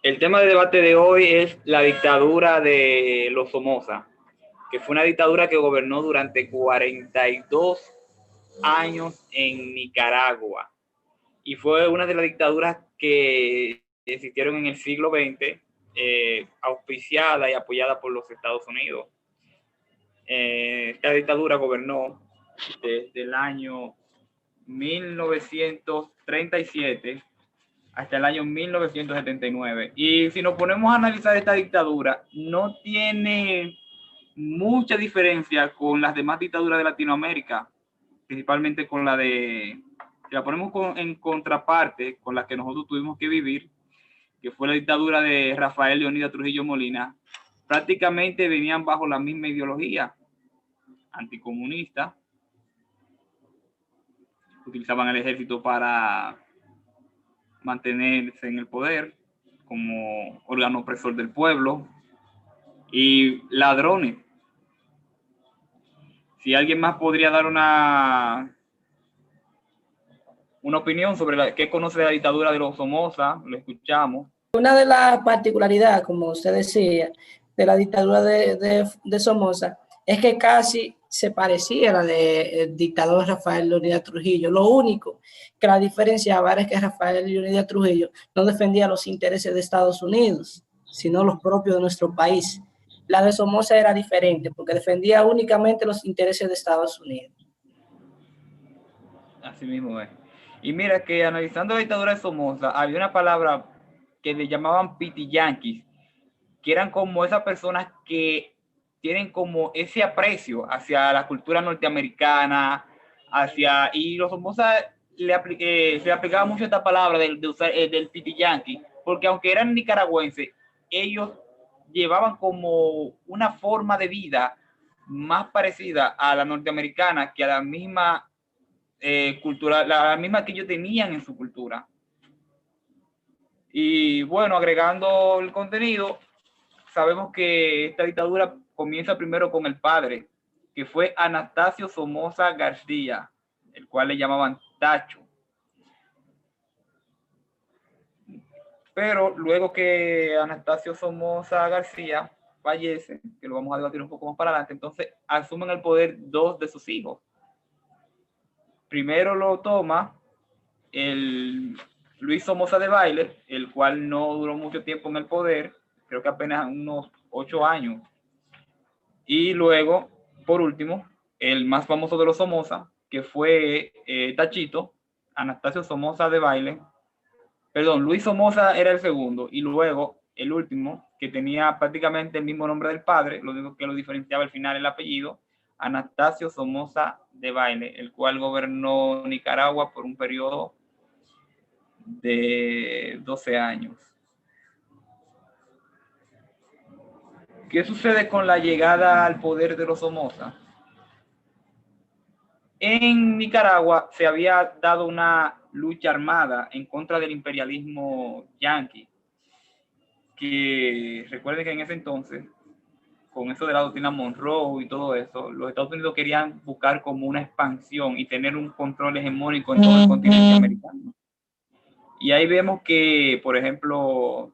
El tema de debate de hoy es la dictadura de los Somoza, que fue una dictadura que gobernó durante 42 años en Nicaragua y fue una de las dictaduras que existieron en el siglo XX, auspiciada y apoyada por los Estados Unidos. Esta dictadura gobernó desde el año 1937 hasta el año 1979. Y si nos ponemos a analizar esta dictadura, no tiene mucha diferencia con las demás dictaduras de Latinoamérica, principalmente con la de, si la ponemos en contraparte con la que nosotros tuvimos que vivir, que fue la dictadura de Rafael Leónidas Trujillo Molina. Prácticamente venían bajo la misma ideología anticomunista, utilizaban el ejército para mantenerse en el poder como órgano opresor del pueblo y ladrones. Si alguien más podría dar una opinión sobre qué conoce de la dictadura de los Somoza, lo escuchamos. Una de las particularidades, como usted decía, de la dictadura de Somoza es que casi se parecía a la del dictador Rafael Leónidas Trujillo. Lo único que la diferenciaba era que Rafael Leónidas Trujillo no defendía los intereses de Estados Unidos, sino los propios de nuestro país. La de Somoza era diferente porque defendía únicamente los intereses de Estados Unidos. Así mismo es. Y mira que analizando la dictadura de Somoza, había una palabra que le llamaban pitiyanquis, que eran como esas personas que tienen como ese aprecio hacia la cultura norteamericana, y los Somoza se aplicaba mucho esta palabra de usar del pitiyanqui, porque aunque eran nicaragüenses, ellos llevaban como una forma de vida más parecida a la norteamericana que a la misma cultura, la misma que ellos tenían en su cultura. Y bueno, agregando el contenido, sabemos que esta dictadura comienza primero con el padre, que fue Anastasio Somoza García, el cual le llamaban Tacho. Pero luego que Anastasio Somoza García fallece, que lo vamos a debatir un poco más para adelante, entonces asumen el poder dos de sus hijos. Primero lo toma el Luis Somoza de Baile, el cual no duró mucho tiempo en el poder, creo que apenas unos 8 años. Y luego, por último, el más famoso de los Somoza, que fue Tachito, Anastasio Somoza de Baile. Perdón, Luis Somoza era el segundo, y luego el último, que tenía prácticamente el mismo nombre del padre, lo único que lo diferenciaba al final el apellido, Anastasio Somoza de Baile, el cual gobernó Nicaragua por un periodo de 12 años. ¿Qué sucede con la llegada al poder de los Somoza? En Nicaragua se había dado una lucha armada en contra del imperialismo yanqui, que recuerden que en ese entonces, con eso de la doctrina Monroe y todo eso, los Estados Unidos querían buscar como una expansión y tener un control hegemónico en todo el continente americano. Y ahí vemos que, por ejemplo,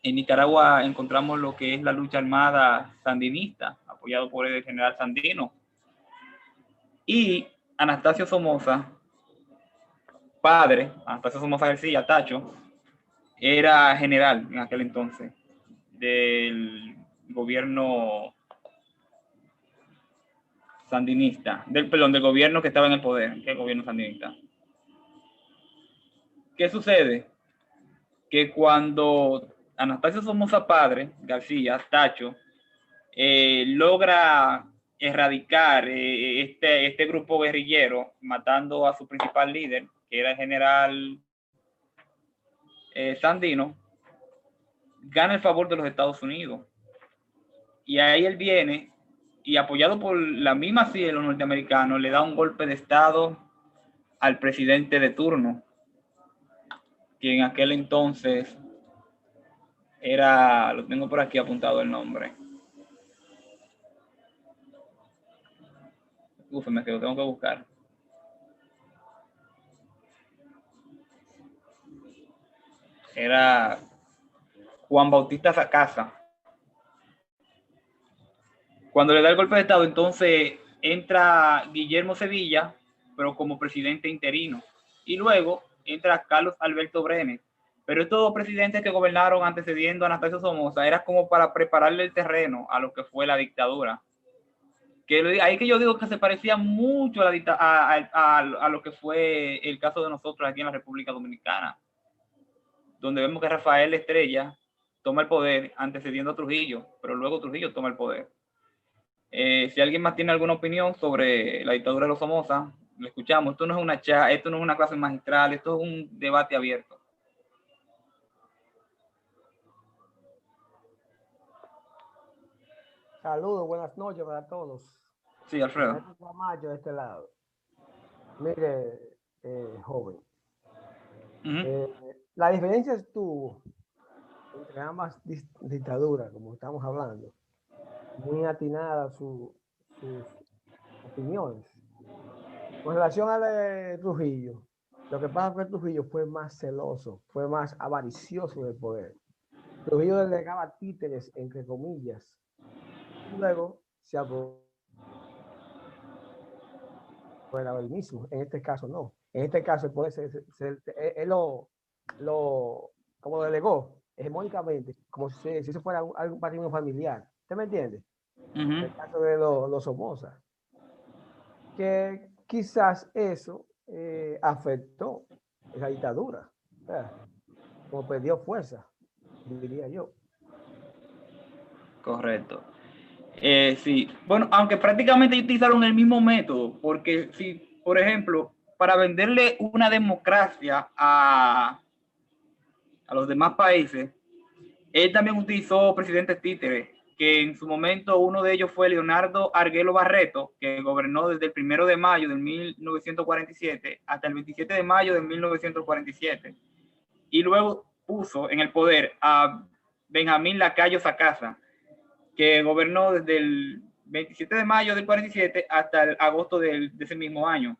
en Nicaragua encontramos lo que es la lucha armada sandinista, apoyado por el general Sandino. Y Anastasio Somoza, padre, Anastasio Somoza García, Tacho, era general en aquel entonces del gobierno sandinista, del gobierno que estaba en el poder, que el gobierno sandinista. ¿Qué sucede? Que cuando Anastasio Somoza padre, García, Tacho, logra erradicar este grupo guerrillero, matando a su principal líder, que era el general Sandino, gana el favor de los Estados Unidos. Y ahí él viene y, apoyado por la misma CIA de los norteamericanos, le da un golpe de estado al presidente de turno, que en aquel entonces era, lo tengo por aquí apuntado el nombre. Me quedo, tengo que buscar. Era Juan Bautista Sacasa. Cuando le da el golpe de Estado, entonces entra Guillermo Sevilla, pero como presidente interino. Y luego entra Carlos Alberto Brenes. Pero estos presidentes que gobernaron antecediendo a Anastasio Somoza era como para prepararle el terreno a lo que fue la dictadura. Ahí que yo digo que se parecía mucho a lo que fue el caso de nosotros aquí en la República Dominicana, donde vemos que Rafael Estrella toma el poder antecediendo a Trujillo, pero luego Trujillo toma el poder. Si alguien más tiene alguna opinión sobre la dictadura de los Somoza, lo escuchamos. Esto no es una charla, esto no es una clase magistral, esto es un debate abierto. Saludos, buenas noches para todos. Sí, Alfredo. De este lado. Mire, joven, la diferencia estuvo entre ambas dictaduras, como estamos hablando, muy atinadas sus opiniones. Con relación a la de Trujillo, lo que pasa fue que Trujillo fue más celoso, fue más avaricioso del poder. Trujillo delegaba títeres, entre comillas, y luego se aprovechó el mismo. En este caso no. En este caso el poder él como lo delegó hegemónicamente, como si eso fuera algún patrimonio familiar. ¿Usted me entiende? El caso de los Somoza. Que quizás eso afectó esa dictadura. Como perdió fuerza, diría yo. Correcto. Sí, bueno, aunque prácticamente utilizaron el mismo método, porque si, por ejemplo, para venderle una democracia a los demás países, él también utilizó presidentes títeres, que en su momento uno de ellos fue Leonardo Arguello Barreto, que gobernó desde el 1 de mayo de 1947 hasta el 27 de mayo de 1947. Y luego puso en el poder a Benjamín Lacayo Sacasa, que gobernó desde el 27 de mayo del 47 hasta el agosto de ese mismo año.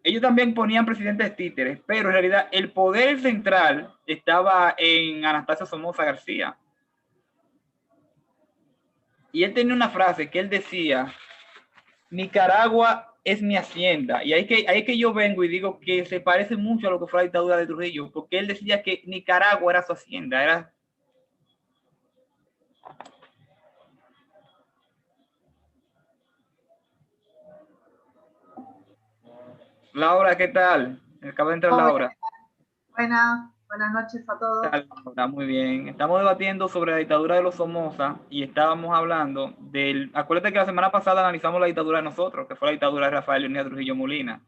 Ellos también ponían presidentes títeres, pero en realidad el poder central estaba en Anastasio Somoza García. Y él tenía una frase que él decía: Nicaragua es mi hacienda. Y ahí que yo vengo y digo que se parece mucho a lo que fue la dictadura de Trujillo, porque él decía que Nicaragua era su hacienda, era... Laura, ¿qué tal? Acaba de entrar Laura. Buenas noches a todos. Está muy bien. Estamos debatiendo sobre la dictadura de los Somoza y estábamos hablando del... Acuérdate que la semana pasada analizamos la dictadura de nosotros, que fue la dictadura de Rafael Leónidas Trujillo Molina.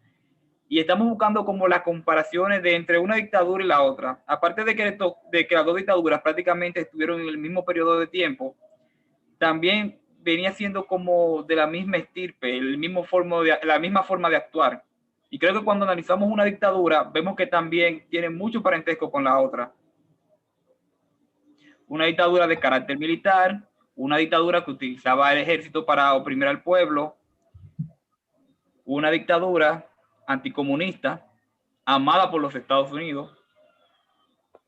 Y estamos buscando como las comparaciones de entre una dictadura y la otra. Aparte de que las dos dictaduras prácticamente estuvieron en el mismo periodo de tiempo, también venía siendo como de la misma estirpe, la misma forma de actuar. Y creo que cuando analizamos una dictadura, vemos que también tiene mucho parentesco con la otra. Una dictadura de carácter militar, una dictadura que utilizaba el ejército para oprimir al pueblo, una dictadura anticomunista, amada por los Estados Unidos.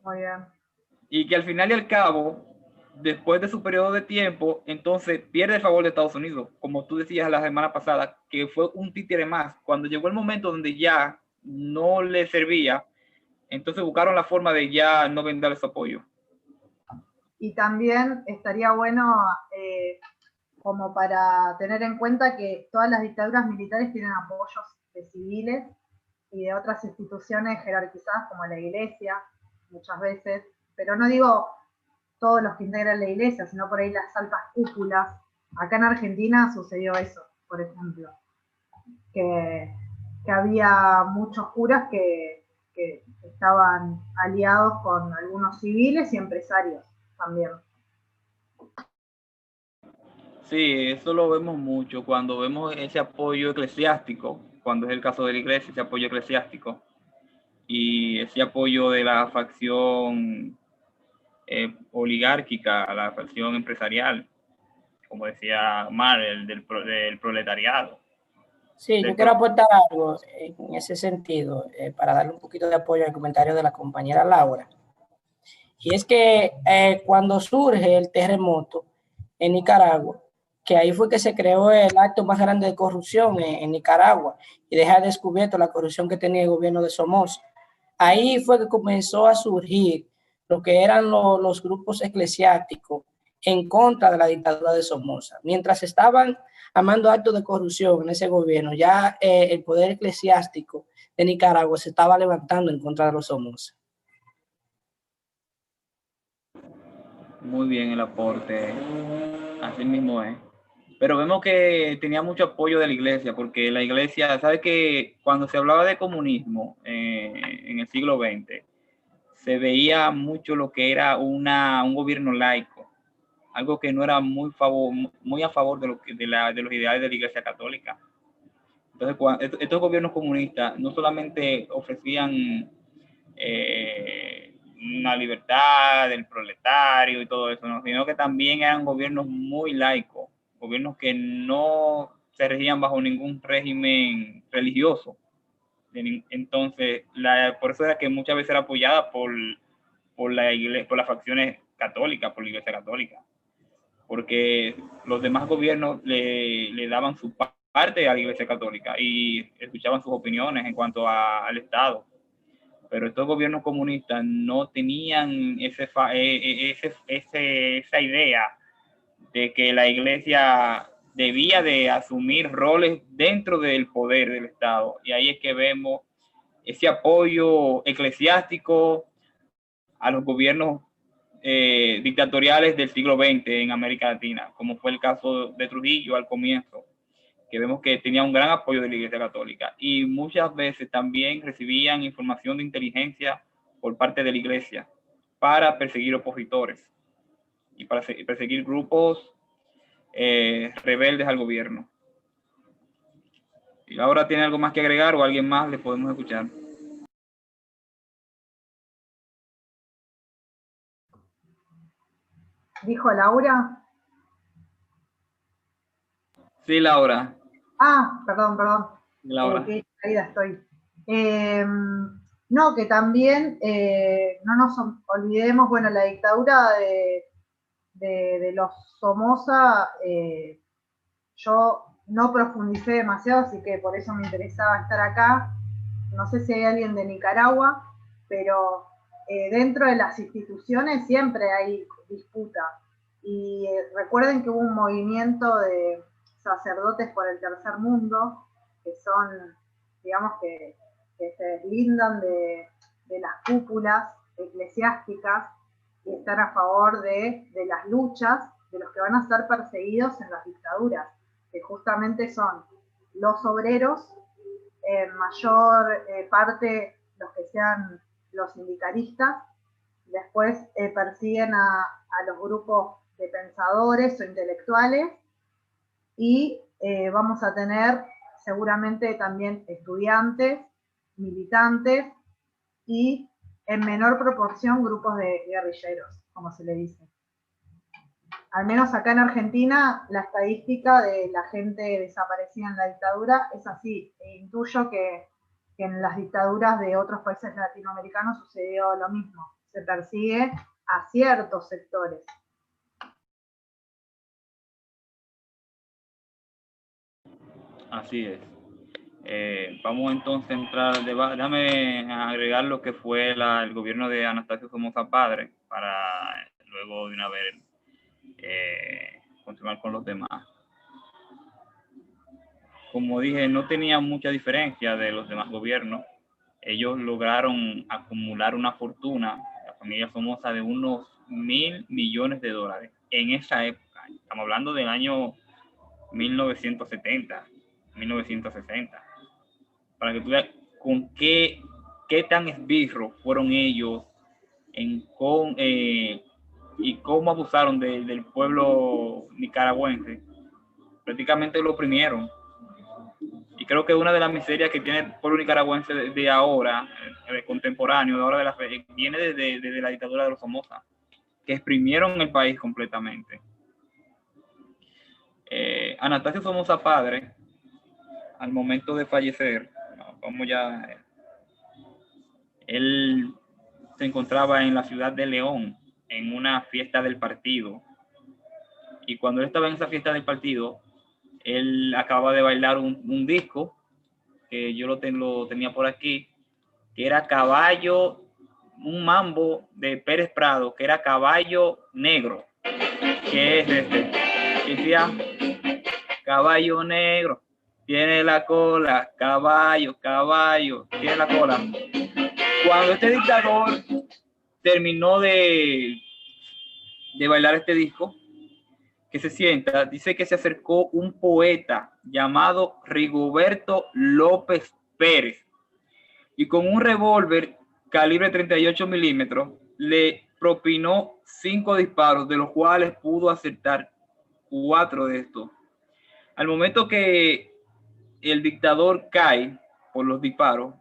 Muy bien. Y que al final y al cabo, después de su periodo de tiempo, entonces pierde el favor de Estados Unidos, como tú decías la semana pasada, que fue un títere más. Cuando llegó el momento donde ya no le servía, entonces buscaron la forma de ya no venderle su apoyo. Y también estaría bueno como para tener en cuenta que todas las dictaduras militares tienen apoyos de civiles y de otras instituciones jerarquizadas como la iglesia, muchas veces, pero no digo todos los que integran la iglesia, sino por ahí las altas cúpulas. Acá en Argentina sucedió eso, por ejemplo, que había muchos curas que estaban aliados con algunos civiles y empresarios también. Sí, eso lo vemos mucho cuando vemos ese apoyo eclesiástico, cuando es el caso de la iglesia, ese apoyo eclesiástico y ese apoyo de la facción oligárquica, la facción empresarial, como decía Mar, del proletariado. Sí, yo quiero aportar algo en ese sentido, para darle un poquito de apoyo al comentario de la compañera Laura. Y es que cuando surge el terremoto en Nicaragua, que ahí fue que se creó el acto más grande de corrupción en Nicaragua y deja descubierto la corrupción que tenía el gobierno de Somoza. Ahí fue que comenzó a surgir lo que eran los grupos eclesiásticos en contra de la dictadura de Somoza. Mientras estaban amando actos de corrupción en ese gobierno, ya el poder eclesiástico de Nicaragua se estaba levantando en contra de los Somoza. Muy bien el aporte, así mismo es. Pero vemos que tenía mucho apoyo de la iglesia, porque la iglesia, ¿sabe que cuando se hablaba de comunismo en el siglo XX, se veía mucho lo que era un gobierno laico, algo que no era muy a favor de los ideales de la iglesia católica? Entonces, estos gobiernos comunistas no solamente ofrecían una libertad del proletario y todo eso, ¿no? Sino que también eran gobiernos muy laicos, gobiernos que no se regían bajo ningún régimen religioso. Entonces, por eso era que muchas veces era apoyada por las facciones católicas, por la iglesia católica, porque los demás gobiernos le daban su parte a la iglesia católica y escuchaban sus opiniones en cuanto al Estado. Pero estos gobiernos comunistas no tenían esa idea de que la iglesia debía de asumir roles dentro del poder del Estado. Y ahí es que vemos ese apoyo eclesiástico a los gobiernos dictatoriales del siglo XX en América Latina, como fue el caso de Trujillo al comienzo, que vemos que tenía un gran apoyo de la Iglesia Católica, y muchas veces también recibían información de inteligencia por parte de la Iglesia para perseguir opositores y para perseguir grupos rebeldes al gobierno. ¿Y ahora tiene algo más que agregar o alguien más le podemos escuchar? ¿Dijo Laura? Sí, Laura. Perdón. Laura. Qué caída estoy. No, que también no nos olvidemos, bueno, la dictadura de los Somoza, yo no profundicé demasiado, así que por eso me interesaba estar acá. No sé si hay alguien de Nicaragua, pero dentro de las instituciones siempre hay disputa. Y recuerden que hubo un movimiento de sacerdotes por el tercer mundo, que son, digamos, que se deslindan de las cúpulas eclesiásticas y están a favor de las luchas de los que van a ser perseguidos en las dictaduras, que justamente son los obreros, en mayor parte los que sean los sindicalistas. Después persiguen a los grupos de pensadores o intelectuales, y vamos a tener seguramente también estudiantes, militantes y en menor proporción grupos de guerrilleros, como se le dice. Al menos acá en Argentina, la estadística de la gente desaparecida en la dictadura es así. E intuyo que en las dictaduras de otros países latinoamericanos sucedió lo mismo. Se persigue a ciertos sectores. Así es. Vamos entonces a entrar al debate. Déjame agregar lo que fue el gobierno de Anastasio Somoza Padre, para luego de una vez continuar con los demás. Como dije, no tenía mucha diferencia de los demás gobiernos. Ellos lograron acumular una fortuna, la familia Somoza, de unos $1.000 millones en esa época. Estamos hablando del año 1970, 1960. Para que tú veas con qué tan esbirros fueron ellos y cómo abusaron del pueblo nicaragüense. Prácticamente lo oprimieron. Y creo que una de las miserias que tiene el pueblo nicaragüense de ahora, contemporáneo, de ahora viene desde la dictadura de los Somoza, que exprimieron el país completamente. Anastasio Somoza Padre, al momento de fallecer, él se encontraba en la ciudad de León, en una fiesta del partido. Y cuando él estaba en esa fiesta del partido, él acaba de bailar un disco, que yo lo tenía por aquí, que era Caballo, un mambo de Pérez Prado, que era Caballo Negro, que es este, que decía, caballo negro, tiene la cola, caballo, caballo, tiene la cola. Cuando este dictador terminó de bailar este disco, que se sienta, dice que se acercó un poeta llamado Rigoberto López Pérez y con un revólver calibre 38 milímetros le propinó 5 disparos, de los cuales pudo acertar 4 de estos. Al momento que el dictador cae por los disparos,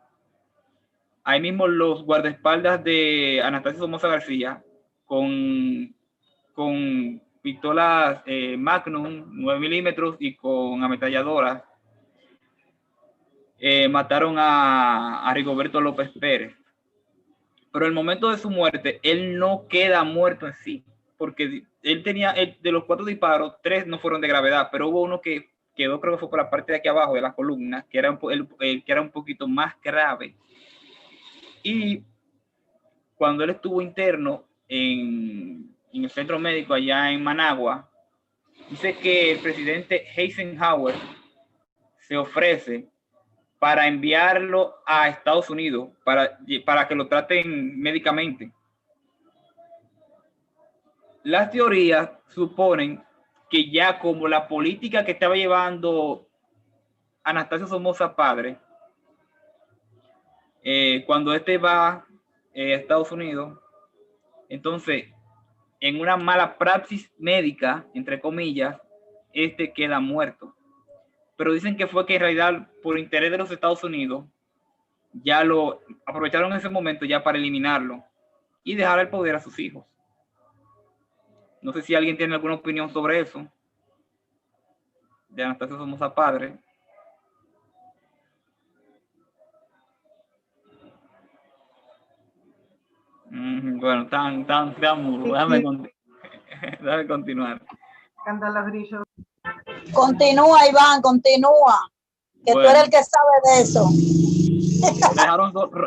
ahí mismo los guardaespaldas de Anastasio Somoza García con pistolas Magnum 9 milímetros y con ametralladoras mataron a Rigoberto López Pérez. Pero en el momento de su muerte, él no queda muerto en sí, porque él tenía, de los 4 disparos, 3 no fueron de gravedad, pero hubo uno que quedó, creo que fue por la parte de aquí abajo de la columna, que era que era un poquito más grave. Y cuando él estuvo interno en el centro médico allá en Managua, dice que el presidente Eisenhower se ofrece para enviarlo a Estados Unidos para que lo traten médicamente. Las teorías suponen que ya como la política que estaba llevando Anastasio Somoza padre, cuando este va a Estados Unidos, entonces en una mala praxis médica, entre comillas, este queda muerto. Pero dicen que fue que en realidad por interés de los Estados Unidos ya lo aprovecharon en ese momento ya para eliminarlo y dejar el poder a sus hijos. No sé si alguien tiene alguna opinión sobre eso de Anastasio Somoza padre. Bueno, tan muro. Déjame continuar. Cantan los grillos. Continúa, Iván, continúa. Que Bueno, tú eres el que sabe de eso.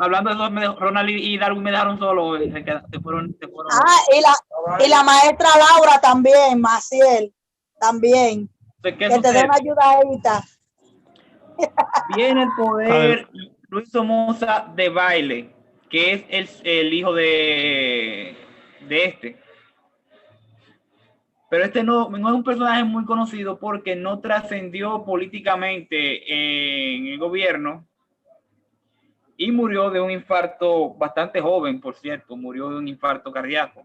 Hablando de eso, Ronald y Darwin me dejaron solo. Se fueron. Ah, y la maestra Laura también, Maciel, también. Entonces, que te dé una ayudadita. Viene el poder Luis Somoza de Baile, que es el hijo de este. Pero este no es un personaje muy conocido porque no trascendió políticamente en el gobierno y murió de un infarto bastante joven, por cierto, murió de un infarto cardíaco.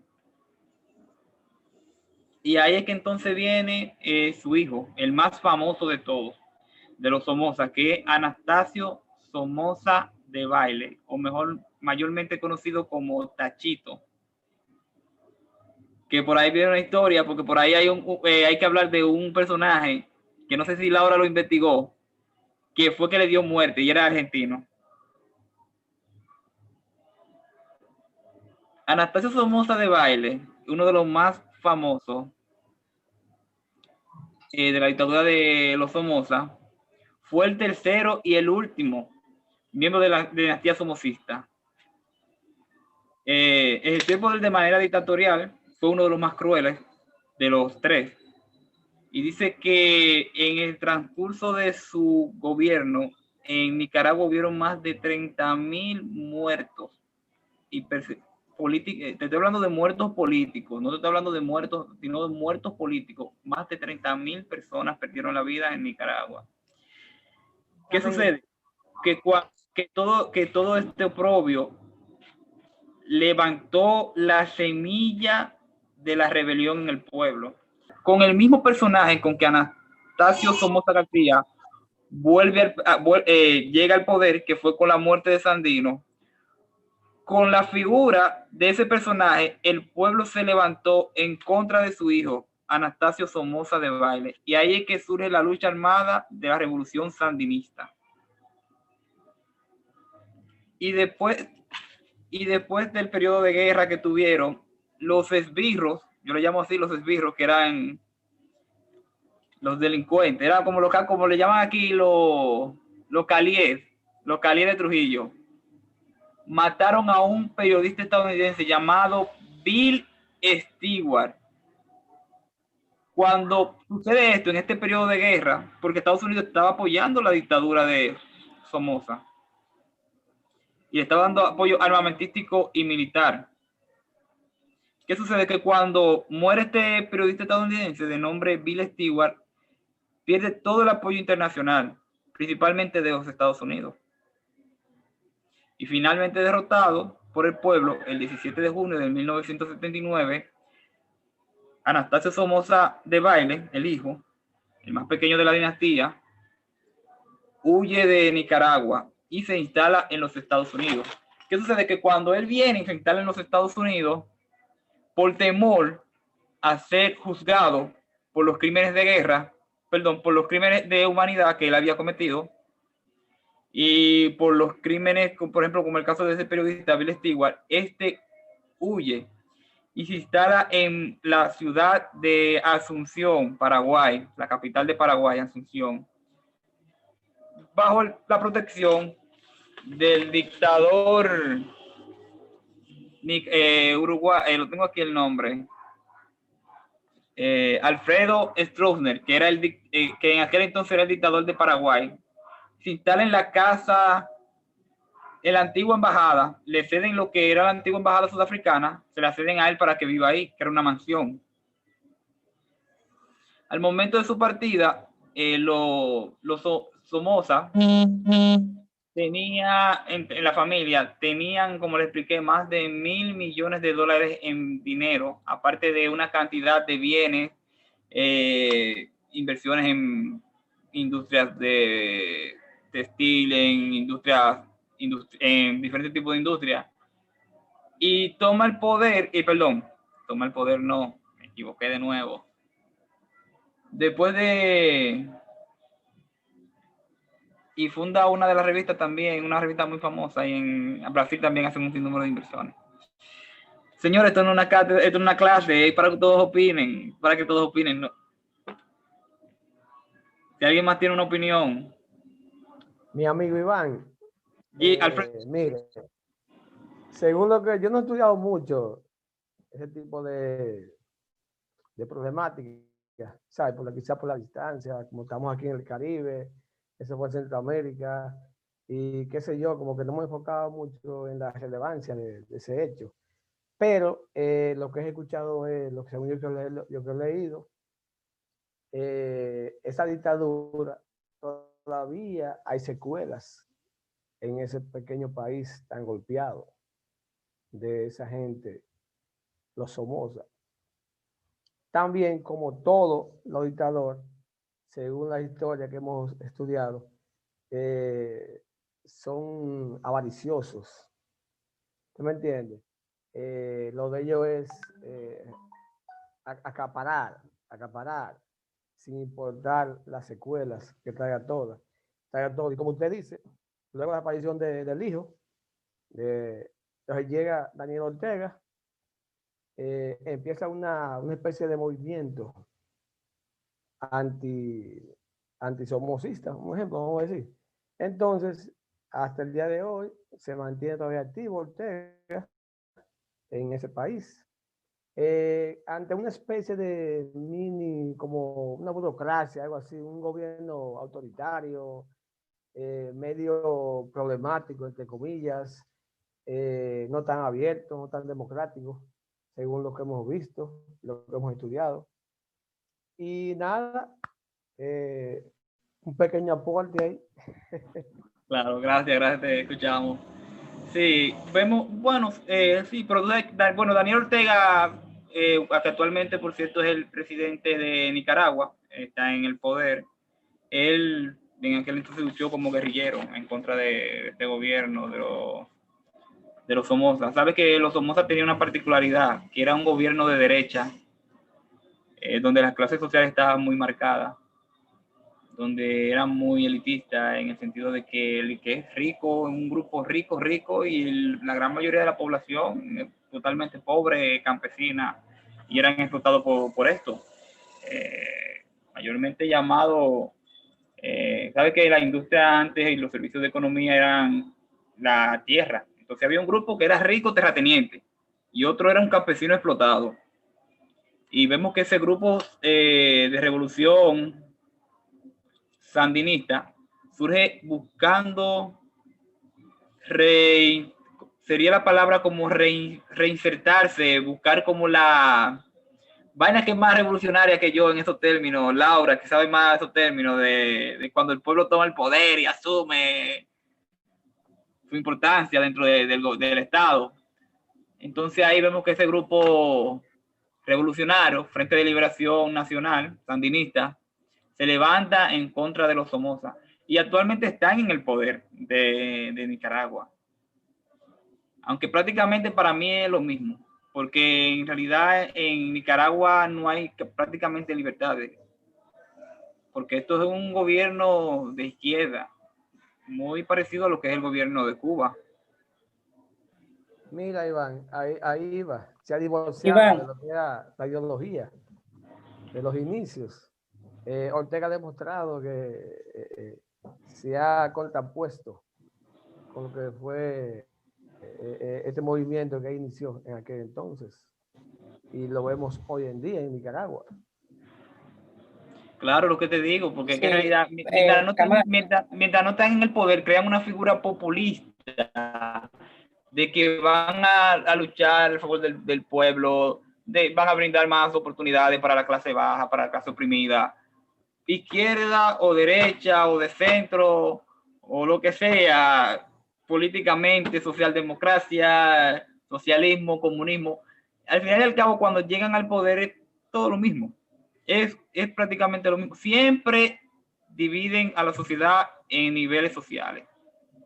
Y ahí es que entonces viene su hijo, el más famoso de todos, de los Somoza, que es Anastasio Somoza de Baile, o mejor, mayormente conocido como Tachito. Que por ahí viene una historia, porque por ahí hay que hablar de un personaje que no sé si Laura lo investigó, que fue que le dio muerte y era argentino. Anastasio Somoza de Baile, uno de los más famosos de la dictadura de los Somoza, fue el tercero y el último miembro de la dinastía somocista. Ejerció el poder de manera dictatorial, fue uno de los más crueles de los 3. Y dice que en el transcurso de su gobierno en Nicaragua hubieron más de 30,000 muertos. Y te estoy hablando de muertos políticos, no te estoy hablando de muertos, sino de muertos políticos. Más de 30,000 personas perdieron la vida en Nicaragua. ¿Qué sucede? Que todo este oprobio levantó la semilla de la rebelión en el pueblo. Con el mismo personaje con que Anastasio Somoza García llega al poder, que fue con la muerte de Sandino, con la figura de ese personaje, el pueblo se levantó en contra de su hijo, Anastasio Somoza de Baile, y ahí es que surge la lucha armada de la revolución sandinista. Y y después del periodo de guerra que tuvieron, los esbirros, yo le llamo así los esbirros, que eran los delincuentes, eran como le llaman aquí los calíes de Trujillo, mataron a un periodista estadounidense llamado Bill Stewart. Cuando sucede esto en este periodo de guerra, porque Estados Unidos estaba apoyando la dictadura de Somoza y estaba dando apoyo armamentístico y militar. ¿Qué sucede? Que cuando muere este periodista estadounidense de nombre Bill Stewart, pierde todo el apoyo internacional, principalmente de los Estados Unidos. Y finalmente derrotado por el pueblo el 17 de junio de 1979, Anastasio Somoza Debayle, el hijo, el más pequeño de la dinastía, huye de Nicaragua y se instala en los Estados Unidos. ¿Qué sucede? Que cuando él viene y se instala en los Estados Unidos, por temor a ser juzgado por los crímenes de guerra, por los crímenes de humanidad que él había cometido, y por los crímenes, por ejemplo, como el caso de ese periodista Bill Stewart, huye y se instala en la ciudad de Asunción, Paraguay, la capital de Paraguay, Asunción, bajo la protección del dictador Uruguay, lo tengo aquí el nombre, Alfredo Stroessner, que en aquel entonces era el dictador de Paraguay. Se instala en la casa, en la antigua embajada, le ceden lo que era la antigua embajada sudafricana, se la ceden a él para que viva ahí, que era una mansión. Al momento de su partida, Somoza tenía, en la familia, tenían, como le expliqué, más de $1.000 millones en dinero, aparte de una cantidad de bienes, inversiones en industrias de textil, en diferentes tipos de industrias, y toma el poder, no, me equivoqué de nuevo. Después y funda una de las revistas también, una revista muy famosa, y en Brasil también hacen un sinnúmero de inversiones. Señores, esto no es una clase, es para que todos opinen, ¿no? Si alguien más tiene una opinión. Mi amigo Iván, Alfredo. mire, según lo que yo no he estudiado mucho ese tipo de problemática, ¿sabes? Quizás por la distancia, como estamos aquí en el Caribe, eso fue Centroamérica, y qué sé yo, como que no me he enfocado mucho en la relevancia de ese hecho. Pero lo que he escuchado es, lo que según yo que he leído, esa dictadura, todavía hay secuelas en ese pequeño país tan golpeado de esa gente, los Somoza. También, como todos los dictadores, según la historia que hemos estudiado, son avariciosos. ¿Usted me entiende? Lo de ellos es acaparar, sin importar las secuelas que traiga todo. Y como usted dice, luego de la aparición del hijo, entonces llega Daniel Ortega, empieza una especie de movimiento antisomocista, por ejemplo, vamos a decir. Entonces, hasta el día de hoy, se mantiene todavía activo Ortega en ese país. Ante una especie de como una burocracia, algo así, un gobierno autoritario, medio problemático, entre comillas, no tan abierto, no tan democrático, según lo que hemos visto, lo que hemos estudiado. Y nada, un pequeño aporte ahí. Claro, gracias, te escuchamos. Sí, vemos, bueno, sí, pero bueno, Daniel Ortega, que actualmente, por cierto, es el presidente de Nicaragua, está en el poder. Él en aquel entonces luchó como guerrillero en contra de este gobierno, de los Somoza. Sabe que los Somoza tenían una particularidad, que era un gobierno de derecha, donde las clases sociales estaban muy marcadas. donde era muy elitista en el sentido de que el que es rico, un grupo rico, rico, y la gran mayoría de la población totalmente pobre, campesina, y eran explotados por esto. Mayormente llamado, sabe que la industria antes y los servicios de economía eran la tierra. Entonces había un grupo que era rico terrateniente y otro era un campesino explotado. Y vemos que ese grupo de revolución sandinista surge buscando sería la palabra como reinsertarse, buscar como la vaina que es más revolucionaria que yo en esos términos, Laura, que sabe más de esos términos, de cuando el pueblo toma el poder y asume su importancia dentro del Estado. Entonces ahí vemos que ese grupo revolucionario, Frente de Liberación Nacional, sandinista, se levanta en contra de los Somoza y actualmente están en el poder de Nicaragua. Aunque prácticamente para mí es lo mismo, porque en realidad en Nicaragua no hay prácticamente libertades, porque esto es un gobierno de izquierda, muy parecido a lo que es el gobierno de Cuba. Mira, Iván, ahí iba. Se ha divorciado de lo que era la ideología, de los inicios. Ortega ha demostrado que se ha contrapuesto con lo que fue este movimiento que inició en aquel entonces. Y lo vemos hoy en día en Nicaragua. Claro, lo que te digo, porque Sí, en realidad, mientras no están en el poder, crean una figura populista de que van a luchar a favor del pueblo, van a brindar más oportunidades para la clase baja, para la clase oprimida, izquierda o derecha o de centro o lo que sea, políticamente, socialdemocracia, socialismo, comunismo. Al final y al cabo, cuando llegan al poder es todo lo mismo. Es prácticamente lo mismo. Siempre dividen a la sociedad en niveles sociales.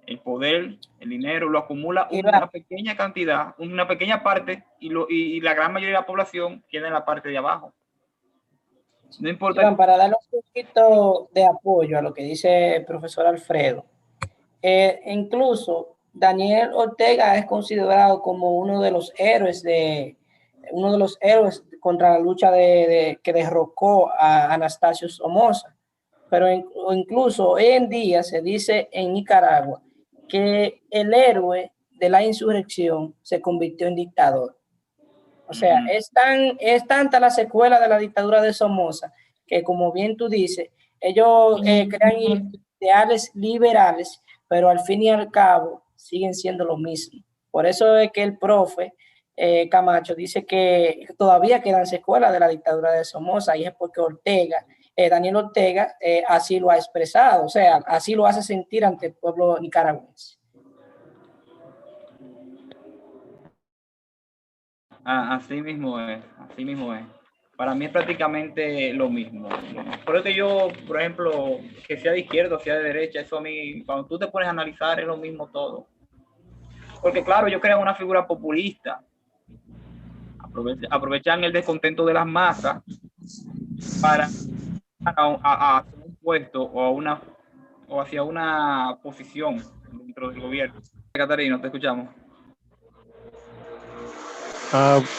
El poder, el dinero, lo acumula una pequeña cantidad, una pequeña parte, y la gran mayoría de la población queda en la parte de abajo. No importa. Iván, para darle un poquito de apoyo a lo que dice el profesor Alfredo, incluso Daniel Ortega es considerado como uno de los héroes contra la lucha que derrocó a Anastasio Somoza. Pero incluso hoy en día se dice en Nicaragua que el héroe de la insurrección se convirtió en dictador. O sea, es tanta la secuela de la dictadura de Somoza que, como bien tú dices, ellos crean ideales liberales, pero al fin y al cabo siguen siendo lo mismo. Por eso es que el profe Camacho dice que todavía quedan secuelas de la dictadura de Somoza, y es porque Daniel Ortega así lo ha expresado, o sea, así lo hace sentir ante el pueblo nicaragüense. Así mismo es, así mismo es. Para mí es prácticamente lo mismo. Por eso que yo, por ejemplo, que sea de izquierda o sea de derecha, eso a mí, cuando tú te pones a analizar, es lo mismo todo. Porque claro, ellos crean una figura populista. Aprovechan el descontento de las masas para a un puesto o hacia una posición dentro del gobierno. Catarino, te escuchamos.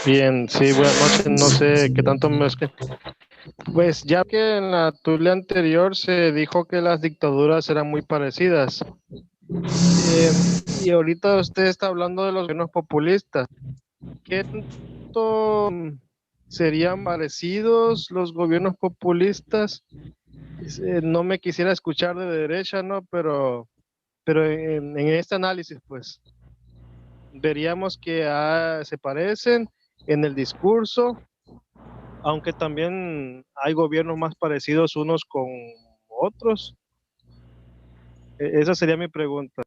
Bien, sí, buenas noches, no sé qué tanto me pues ya que en la tertulia anterior se dijo que las dictaduras eran muy parecidas, y ahorita usted está hablando de los gobiernos populistas. ¿Qué tanto serían parecidos los gobiernos populistas? No me quisiera escuchar de derecha, ¿no? Pero en este análisis, pues, veríamos que se parecen en el discurso, aunque también hay gobiernos más parecidos unos con otros. Esa sería mi pregunta.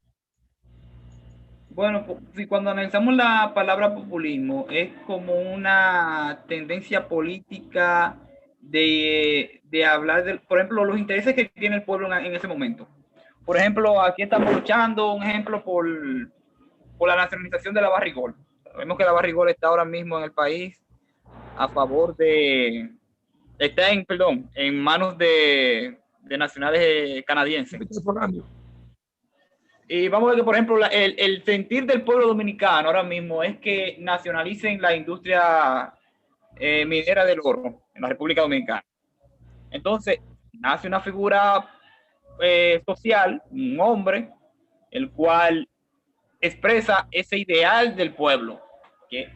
Bueno, si cuando analizamos la palabra populismo, es como una tendencia política de hablar por ejemplo, los intereses que tiene el pueblo en ese momento. Por ejemplo, aquí estamos luchando, un ejemplo, por la nacionalización de la Barrigol. Sabemos que la Barrigol está ahora mismo en el país a favor está en manos de de nacionales canadienses. Capital foráneo. Y vamos a ver que, por ejemplo, el sentir del pueblo dominicano ahora mismo es que nacionalicen la industria minera del oro en la República Dominicana. Entonces, nace una figura social, un hombre, el cual expresa ese ideal del pueblo, que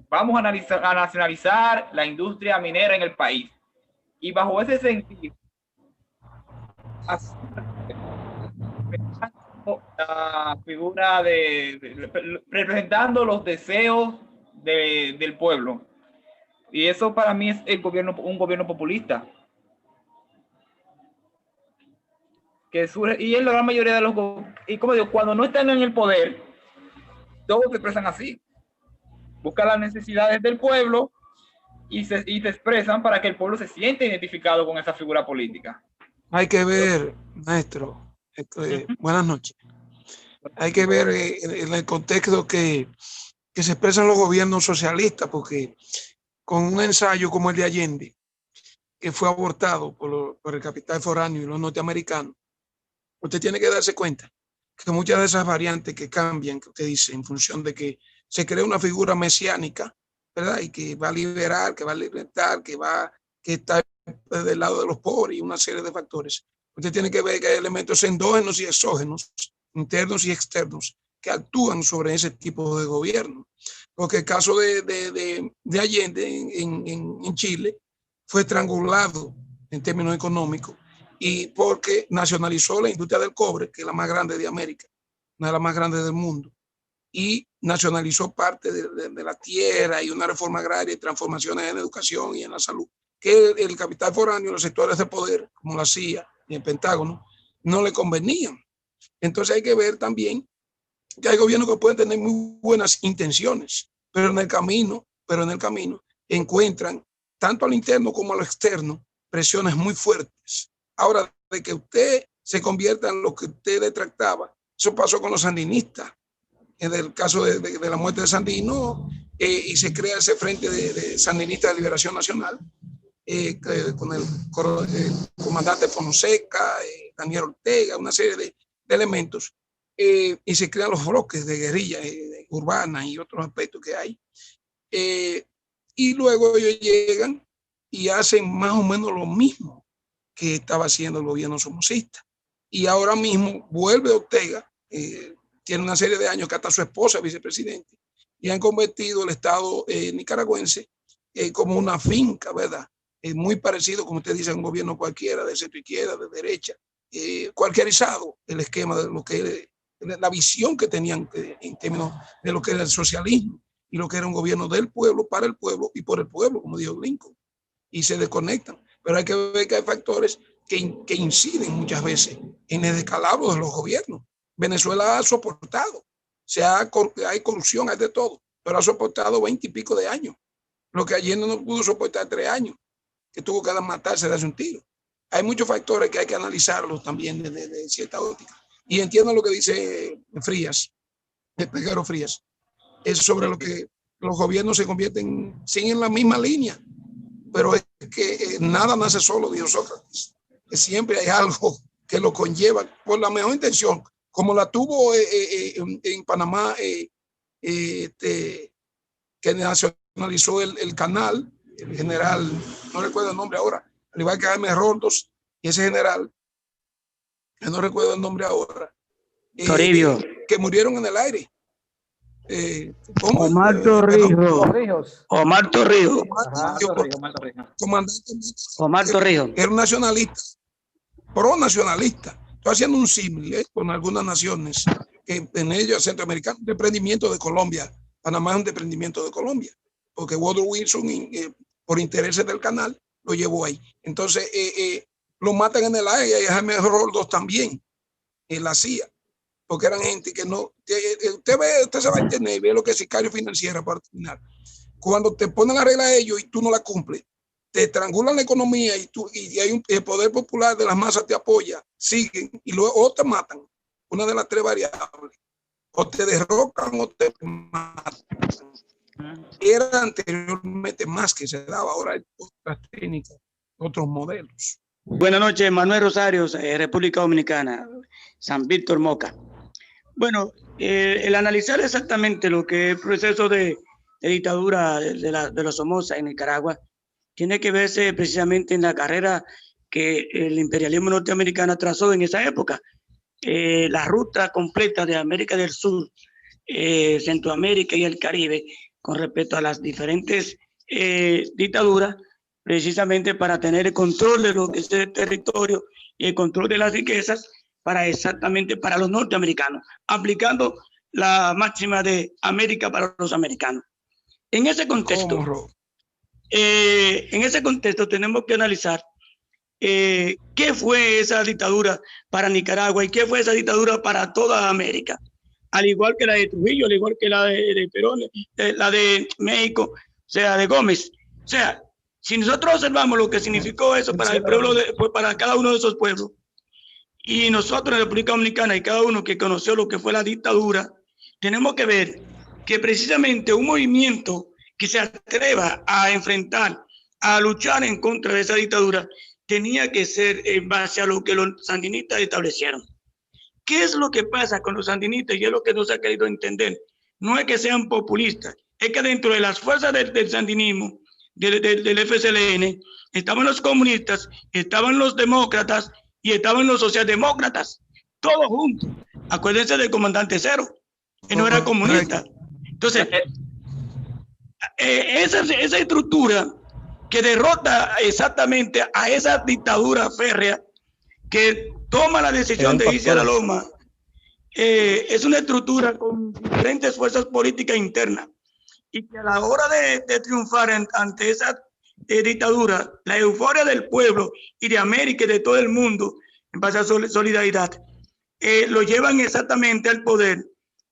vamos a nacionalizar la industria minera en el país. Y bajo ese sentido, la figura representando los deseos del pueblo. Y eso para mí es un gobierno populista. Que surge, y en la gran mayoría de los, y como digo, cuando no están en el poder, todos se expresan así. Buscan las necesidades del pueblo y se expresan para que el pueblo se siente identificado con esa figura política. Hay que ver, maestro, buenas noches. Hay que ver en el contexto que se expresan los gobiernos socialistas, porque con un ensayo como el de Allende, que fue abortado por el capital foráneo y los norteamericanos, usted tiene que darse cuenta que muchas de esas variantes que cambian, que usted dice, en función de que se crea una figura mesiánica, ¿verdad? Y que va a liberar, que va a libertar, que está del lado de los pobres y una serie de factores. Usted tiene que ver que hay elementos endógenos y exógenos, internos y externos, que actúan sobre ese tipo de gobierno. Porque el caso de Allende en Chile fue estrangulado en términos económicos y porque nacionalizó la industria del cobre, que es la más grande de América, una de las más grandes del mundo, y nacionalizó parte de la tierra y una reforma agraria y transformaciones en educación y en la salud, que el capital foráneo, los sectores de poder, como la CIA y el Pentágono, no le convenían. Entonces hay que ver también que hay gobiernos que pueden tener muy buenas intenciones, pero en el camino encuentran, tanto al interno como a lo externo, presiones muy fuertes. Ahora, de que usted se convierta en lo que usted detractaba, eso pasó con los sandinistas, en el caso de la muerte de Sandino, y se crea ese frente de sandinistas de liberación nacional, con el comandante Fonseca, Daniel Ortega, una serie de elementos, y se crean los bloques de guerrilla urbana y otros aspectos que hay. Y luego ellos llegan y hacen más o menos lo mismo que estaba haciendo el gobierno somocista. Y ahora mismo vuelve Ortega, tiene una serie de años que hasta su esposa es vicepresidente, y han convertido el Estado nicaragüense como una finca, ¿verdad? Muy parecido, como usted dice, a un gobierno cualquiera, de centro izquierda, de derecha, cualquierizado el esquema de lo que la visión que tenían en términos de lo que era el socialismo y lo que era un gobierno del pueblo, para el pueblo y por el pueblo, como dijo Lincoln, y se desconectan. Pero hay que ver que hay factores que inciden muchas veces en el descalabro de los gobiernos. Venezuela ha soportado, hay corrupción, hay de todo, pero ha soportado 20 y pico de años. Lo que Allende no pudo soportar 3 años, que tuvo que matarse, darse un tiro. Hay muchos factores que hay que analizarlos también desde cierta óptica. Y entiendo lo que dice Frías, el Peguero Frías, es sobre lo que los gobiernos se convierten, siguen la misma línea, pero es que nada nace solo, dijo Sócrates, que siempre hay algo que lo conlleva por la mejor intención, como la tuvo en Panamá, que nacionalizó el canal, el general, no recuerdo el nombre ahora, al igual que Jaime Rondos, y ese general, que no recuerdo el nombre ahora, Toribio, que murieron en el aire. Omar Torrijos. Omar Torrijos. Comandante Omar Torrijos. Era un nacionalista, pro-nacionalista. Estoy haciendo un símil con algunas naciones, que en ellos centroamericanos, un desprendimiento de Colombia. Panamá es un desprendimiento de Colombia, porque Woodrow Wilson, por intereses del canal, lo llevó ahí. Entonces, lo matan en el aire, y a Jaime Roldos también, en la CIA, porque eran gente que no, usted se va a entender y ve lo que es sicario financiera para terminar. Cuando te ponen la regla a ellos y tú no la cumples, te estrangulan la economía y hay el poder popular de las masas te apoya, siguen y luego o te matan, una de las 3 variables, o te derrocan o te matan. Era anteriormente más que se daba, ahora hay otras técnicas, otros modelos. Buenas noches, Manuel Rosario, República Dominicana, San Víctor Moca. Bueno, el analizar exactamente lo que es el proceso de dictadura de los Somoza en Nicaragua tiene que verse precisamente en la carrera que el imperialismo norteamericano trazó en esa época. La ruta completa de América del Sur, Centroamérica y el Caribe con respecto a las diferentes dictaduras, precisamente para tener el control de lo que es el territorio y el control de las riquezas exactamente para los norteamericanos, aplicando la máxima de América para los americanos. En ese contexto, tenemos que analizar qué fue esa dictadura para Nicaragua y qué fue esa dictadura para toda América, al igual que la de Trujillo, al igual que la de Perón, la de México, o sea, de Gómez. O sea, si nosotros observamos lo que significó eso para el pueblo, para cada uno de esos pueblos, y nosotros en la República Dominicana y cada uno que conoció lo que fue la dictadura, tenemos que ver que precisamente un movimiento que se atreva a enfrentar, a luchar en contra de esa dictadura, tenía que ser en base a lo que los sandinistas establecieron. ¿Qué es lo que pasa con los sandinistas? Y es lo que no se ha querido entender. No es que sean populistas, es que dentro de las fuerzas del sandinismo, del FSLN, estaban los comunistas, estaban los demócratas y estaban los socialdemócratas, todos juntos. Acuérdense del comandante Cero, que no era comunista. Entonces, esa estructura que derrota exactamente a esa dictadura férrea que toma la decisión de irse a la loma, es una estructura con diferentes fuerzas políticas internas y que a la hora de triunfar ante esa dictadura, la euforia del pueblo y de América y de todo el mundo en base a solidaridad, lo llevan exactamente al poder,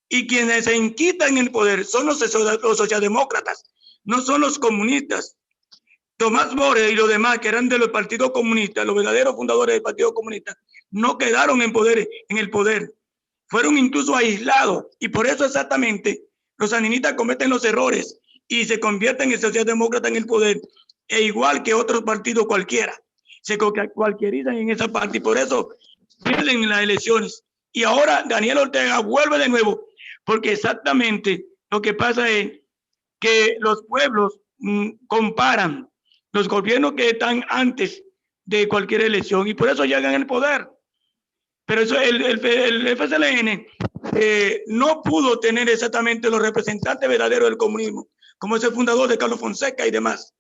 y quienes se enquitan en el poder son los socialdemócratas, no son los comunistas. Tomás More y los demás que eran de los partidos comunistas, los verdaderos fundadores del Partido Comunista, no quedaron en el poder. Fueron incluso aislados, y por eso exactamente los sandinistas cometen los errores y se convierten en socialdemócratas en el poder, e igual que otros partidos cualquiera, se cualquierizan en esa parte y por eso pierden las elecciones. Y ahora Daniel Ortega vuelve de nuevo, porque exactamente lo que pasa es que los pueblos comparan los gobiernos que están antes de cualquier elección y por eso llegan al poder. Pero eso el FSLN no pudo tener exactamente los representantes verdaderos del comunismo, como es el fundador de Carlos Fonseca y demás,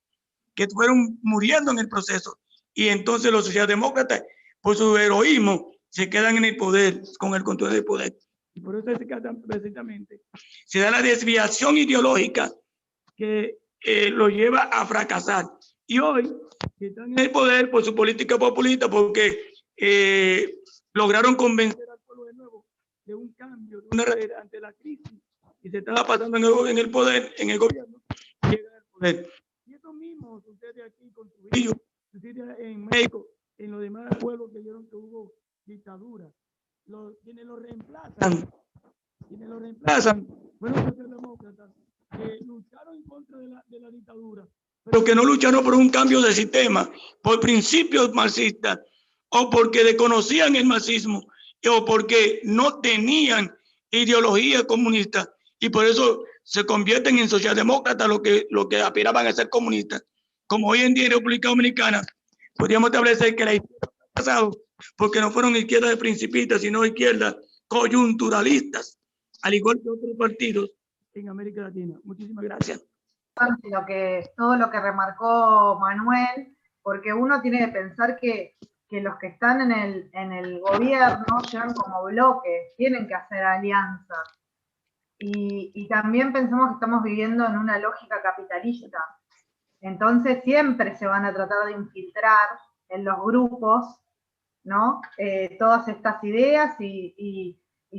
que fueron muriendo en el proceso. Y entonces los socialdemócratas, por su heroísmo, se quedan en el poder, con el control del poder. Y por eso precisamente se da la desviación ideológica que lo lleva a fracasar. Y hoy están en el poder por su política populista, porque lograron convencer al pueblo de nuevo de un cambio, ante la crisis y se estaba pasando en el poder, en el gobierno, llega al poder. Y eso mismo sucede aquí con Trujillo, sucede en México, en los demás pueblos que vieron que hubo dictadura. Quienes lo reemplazan, fueron los socialdemócratas que lucharon en contra de la dictadura, pero que no lucharon por un cambio de sistema, por principios marxistas, o porque desconocían el marxismo, o porque no tenían ideología comunista, y por eso se convierten en socialdemócratas lo que aspiraban a ser comunistas. Como hoy en día en República Dominicana, podríamos establecer que la izquierda ha pasado, porque no fueron izquierdas de principistas, sino izquierdas coyunturalistas, al igual que otros partidos en América Latina. Muchísimas gracias. Todo lo que remarcó Manuel, porque uno tiene que pensar que los que están en el gobierno llegan como bloques, tienen que hacer alianzas. Y también pensamos que estamos viviendo en una lógica capitalista. Entonces siempre se van a tratar de infiltrar en los grupos, ¿no? Todas estas ideas y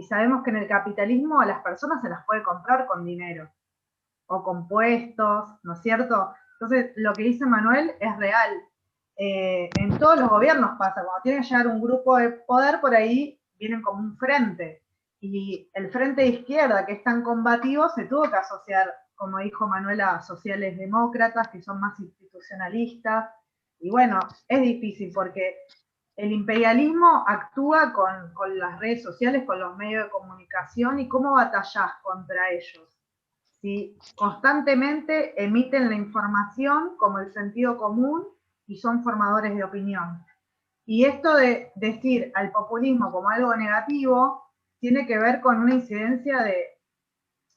sabemos que en el capitalismo a las personas se las puede comprar con dinero o con puestos, ¿no es cierto? Entonces lo que dice Manuel es real. En todos los gobiernos pasa, cuando tiene que llegar un grupo de poder, por ahí vienen como un frente. Y el frente de izquierda, que es tan combativo, se tuvo que asociar, como dijo Manuel, a sociales demócratas, que son más institucionalistas, Y bueno, es difícil porque el imperialismo actúa con las redes sociales, con los medios de comunicación, y cómo batallás contra ellos. Si constantemente emiten la información como el sentido común y son formadores de opinión. Y esto de decir al populismo como algo negativo tiene que ver con una incidencia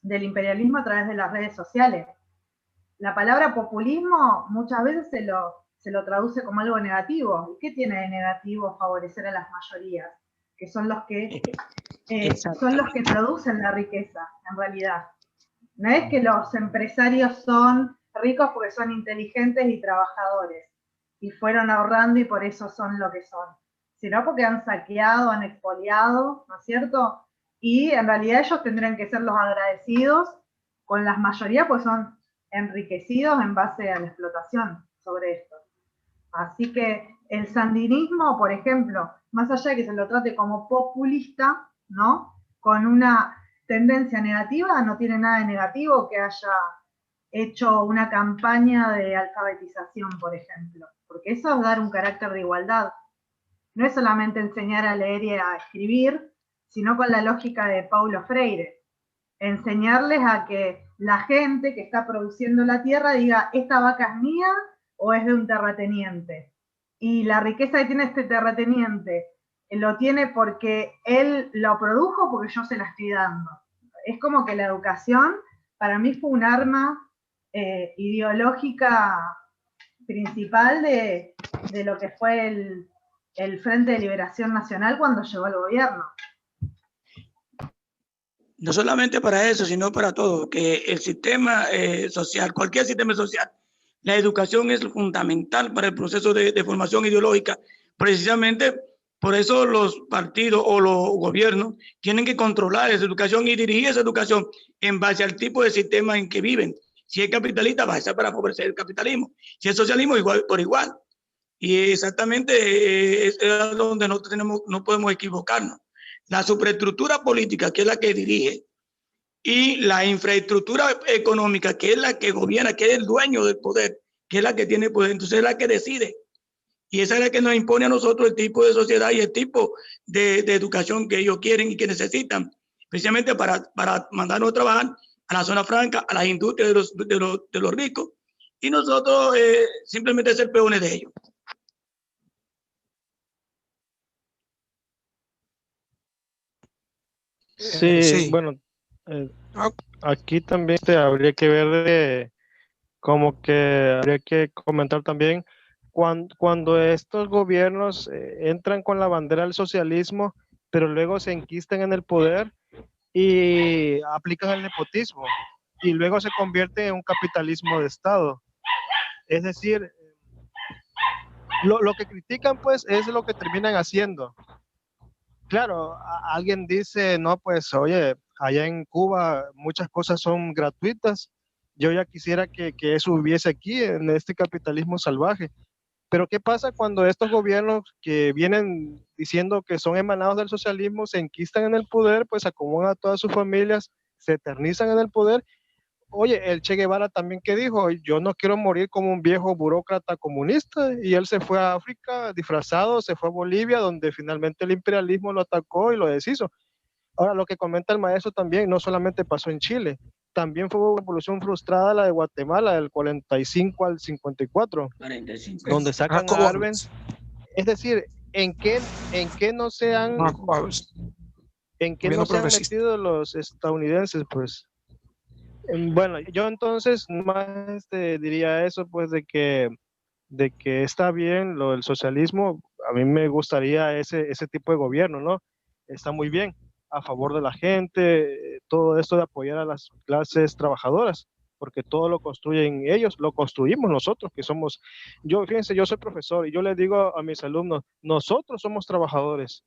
del imperialismo a través de las redes sociales. La palabra populismo muchas veces se lo traduce como algo negativo. ¿Qué tiene de negativo favorecer a las mayorías? Que son los que producen la riqueza, en realidad. No es que los empresarios son ricos porque son inteligentes y trabajadores, y fueron ahorrando y por eso son lo que son, sino porque han saqueado, han expoliado, ¿no es cierto? Y en realidad ellos tendrían que ser los agradecidos con las mayorías, pues son enriquecidos en base a la explotación sobre esto. Así que el sandinismo, por ejemplo, más allá de que se lo trate como populista, ¿no? Con una tendencia negativa, no tiene nada de negativo que haya hecho una campaña de alfabetización, por ejemplo, porque eso es dar un carácter de igualdad. No es solamente enseñar a leer y a escribir, sino con la lógica de Paulo Freire. Enseñarles a que la gente que está produciendo la tierra diga, esta vaca es mía o es de un terrateniente. Y la riqueza que tiene este terrateniente lo tiene porque él lo produjo, porque yo se la estoy dando. Es como que la educación para mí fue un arma ideológica principal de lo que fue el Frente de Liberación Nacional cuando llegó al gobierno. No solamente para eso, sino para todo, que el sistema social, cualquier sistema social, la educación es fundamental para el proceso de formación ideológica. Precisamente por eso los partidos o los gobiernos tienen que controlar esa educación y dirigir esa educación en base al tipo de sistema en que viven. Si es capitalista, va a ser para favorecer el capitalismo. Si es socialismo, igual por igual. Y exactamente es donde no podemos equivocarnos. La superestructura política, que es la que dirige, y la infraestructura económica, que es la que gobierna, que es el dueño del poder, que es la que tiene poder, entonces es la que decide. Y esa es la que nos impone a nosotros el tipo de sociedad y el tipo de educación que ellos quieren y que necesitan, precisamente para mandarnos a trabajar a la zona franca, a las industrias de los ricos, y nosotros simplemente ser peones de ellos. Sí, bueno, aquí también habría que ver como que habría que comentar también cuando estos gobiernos entran con la bandera del socialismo, pero luego se enquistan en el poder y aplican el nepotismo y luego se convierte en un capitalismo de Estado. Es decir, lo que critican pues es lo que terminan haciendo. Claro, alguien dice, no, pues oye, allá en Cuba muchas cosas son gratuitas. Yo ya quisiera que eso hubiese aquí, en este capitalismo salvaje. Pero ¿qué pasa cuando estos gobiernos que vienen diciendo que son emanados del socialismo se enquistan en el poder, pues acomodan a todas sus familias, se eternizan en el poder? Oye, el Che Guevara también que dijo, yo no quiero morir como un viejo burócrata comunista, y él se fue a África disfrazado, se fue a Bolivia, donde finalmente el imperialismo lo atacó y lo deshizo. Ahora, lo que comenta el maestro también, no solamente pasó en Chile, también fue una revolución frustrada la de Guatemala, del 45 al 54, 45. donde sacan a Arbenz. Es decir, ¿en qué no se han, metido los estadounidenses? Pues, bueno, yo entonces más diría eso, pues, de que está bien lo del socialismo. A mí me gustaría ese tipo de gobierno, ¿no? Está muy bien, a favor de la gente, todo esto de apoyar a las clases trabajadoras, porque todo lo construyen ellos, lo construimos nosotros, que somos, fíjense, yo soy profesor y yo les digo a mis alumnos, nosotros somos trabajadores.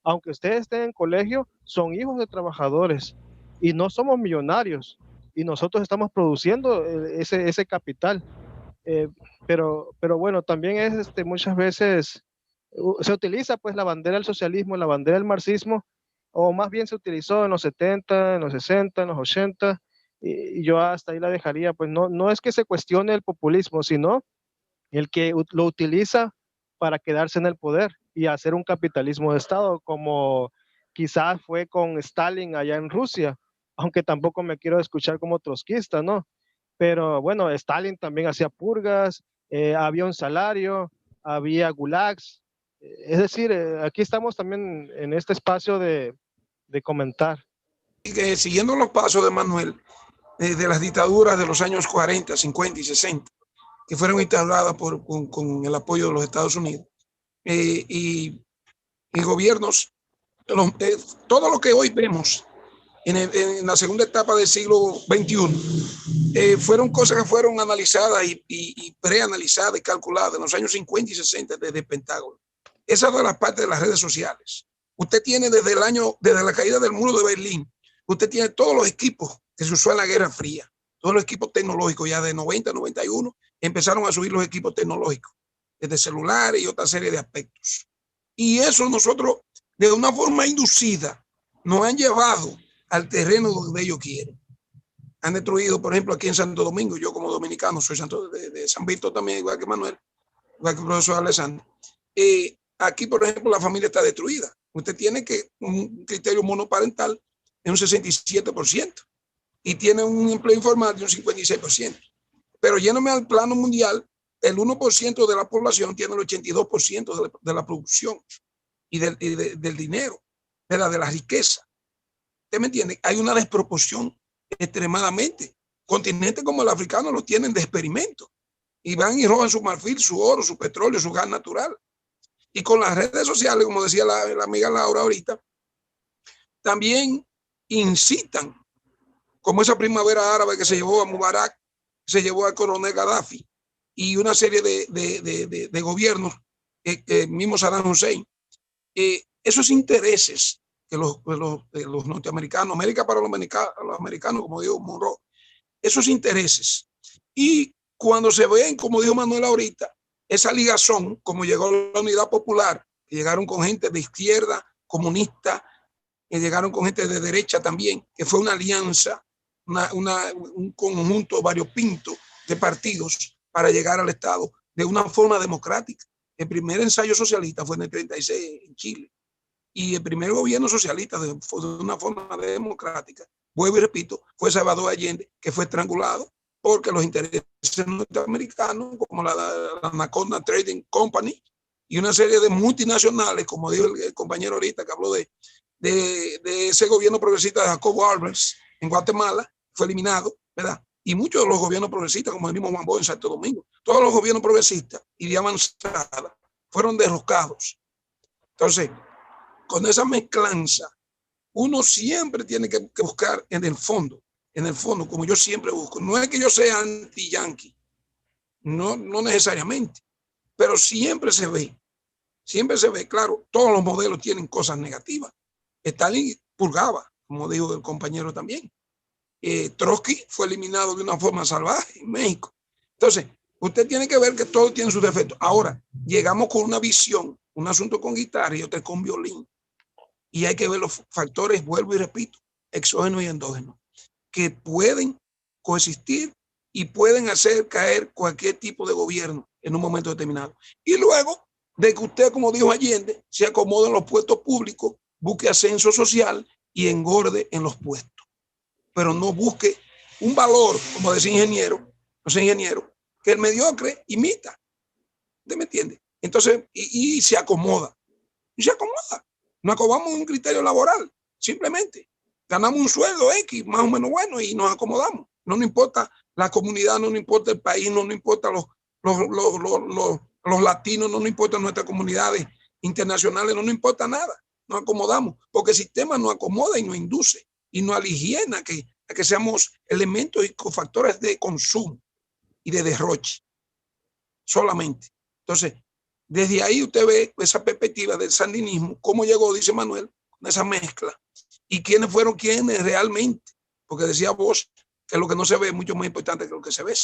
Aunque ustedes estén en colegio, son hijos de trabajadores y no somos millonarios, y nosotros estamos produciendo ese capital. Pero bueno, también es muchas veces se utiliza pues la bandera del socialismo, la bandera del marxismo, o más bien se utilizó en los 70, en los 60, en los 80, y yo hasta ahí la dejaría. Pues no es que se cuestione el populismo, sino el que lo utiliza para quedarse en el poder y hacer un capitalismo de Estado, como quizás fue con Stalin allá en Rusia, aunque tampoco me quiero escuchar como trotskista, ¿no? Pero bueno, Stalin también hacía purgas, había un salario, había gulags. Es decir, aquí estamos también en este espacio de comentar. Y que siguiendo los pasos de Manuel, de las dictaduras de los años 40, 50 y 60, que fueron instauradas con el apoyo de los Estados Unidos, y gobiernos, todo lo que hoy vemos en la segunda etapa del siglo XXI, fueron cosas que fueron analizadas y preanalizadas y calculadas en los años 50 y 60 desde el Pentágono. Esa es de las partes de las redes sociales. Usted tiene desde la caída del muro de Berlín, usted tiene todos los equipos que se usó en la Guerra Fría, todos los equipos tecnológicos, ya de 90 a 91, empezaron a subir los equipos tecnológicos, desde celulares y otra serie de aspectos. Y eso nosotros, de una forma inducida, nos han llevado al terreno donde ellos quieren. Han destruido, por ejemplo, aquí en Santo Domingo, yo como dominicano soy de San Víctor también, igual que Manuel, igual que el profesor Alessandro. Aquí, por ejemplo, la familia está destruida. Usted tiene que un criterio monoparental de un 67% y tiene un empleo informal de un 56%. Pero yéndome al plano mundial, el 1% de la población tiene el 82% de la producción y del dinero, de la riqueza. ¿Usted me entiende? Hay una desproporción extremadamente. Continentes como el africano lo tienen de experimento y van y roban su marfil, su oro, su petróleo, su gas natural. Y con las redes sociales, como decía la amiga Laura ahorita, también incitan, como esa primavera árabe que se llevó a Mubarak, se llevó al coronel Gaddafi y una serie de gobiernos, mismo Saddam Hussein. Esos intereses que los norteamericanos, América para los americanos, como dijo Monroe, esos intereses. Y cuando se ven, como dijo Manuel ahorita, esa ligazón, como llegó la Unidad Popular, que llegaron con gente de izquierda, comunista, que llegaron con gente de derecha también, que fue una alianza, un conjunto variopinto de partidos para llegar al Estado de una forma democrática. El primer ensayo socialista fue en el 36 en Chile. Y el primer gobierno socialista de una forma democrática, vuelvo y repito, fue Salvador Allende, que fue estrangulado porque los intereses norteamericanos, como la Anaconda Trading Company y una serie de multinacionales, como dijo el compañero ahorita que habló de ese gobierno progresista de Jacobo Arbenz en Guatemala, fue eliminado, ¿verdad? Y muchos de los gobiernos progresistas, como el mismo Juan Bosch en Santo Domingo, todos los gobiernos progresistas y de avanzada fueron derrocados. Entonces, con esa mezclanza, uno siempre tiene que buscar en el fondo, como yo siempre busco. No es que yo sea anti-yanqui, no necesariamente, pero siempre se ve, claro, todos los modelos tienen cosas negativas. Stalin purgaba, como dijo el compañero también. Trotsky fue eliminado de una forma salvaje en México. Entonces, usted tiene que ver que todo tiene sus defectos. Ahora, llegamos con una visión, un asunto con guitarra y otro con violín. Y hay que ver los factores, vuelvo y repito, exógenos y endógenos, que pueden coexistir y pueden hacer caer cualquier tipo de gobierno en un momento determinado. Y luego de que usted, como dijo Allende, se acomode en los puestos públicos, busque ascenso social y engorde en los puestos. Pero no busque un valor, como decía ingeniero, que el mediocre imita. ¿Usted me entiende? Entonces, y se acomoda. Nos acomodamos en un criterio laboral, simplemente. Ganamos un sueldo X, más o menos bueno, y nos acomodamos. No nos importa la comunidad, no nos importa el país, no nos importa los latinos, no nos importa nuestras comunidades internacionales, no nos importa nada. Nos acomodamos, porque el sistema nos acomoda y nos induce y nos aliena a que seamos elementos y cofactores de consumo y de derroche solamente. Entonces, desde ahí usted ve esa perspectiva del sandinismo, cómo llegó, dice Manuel, con esa mezcla, y quiénes fueron quienes realmente, porque decía vos que lo que no se ve es mucho más importante que lo que se ve,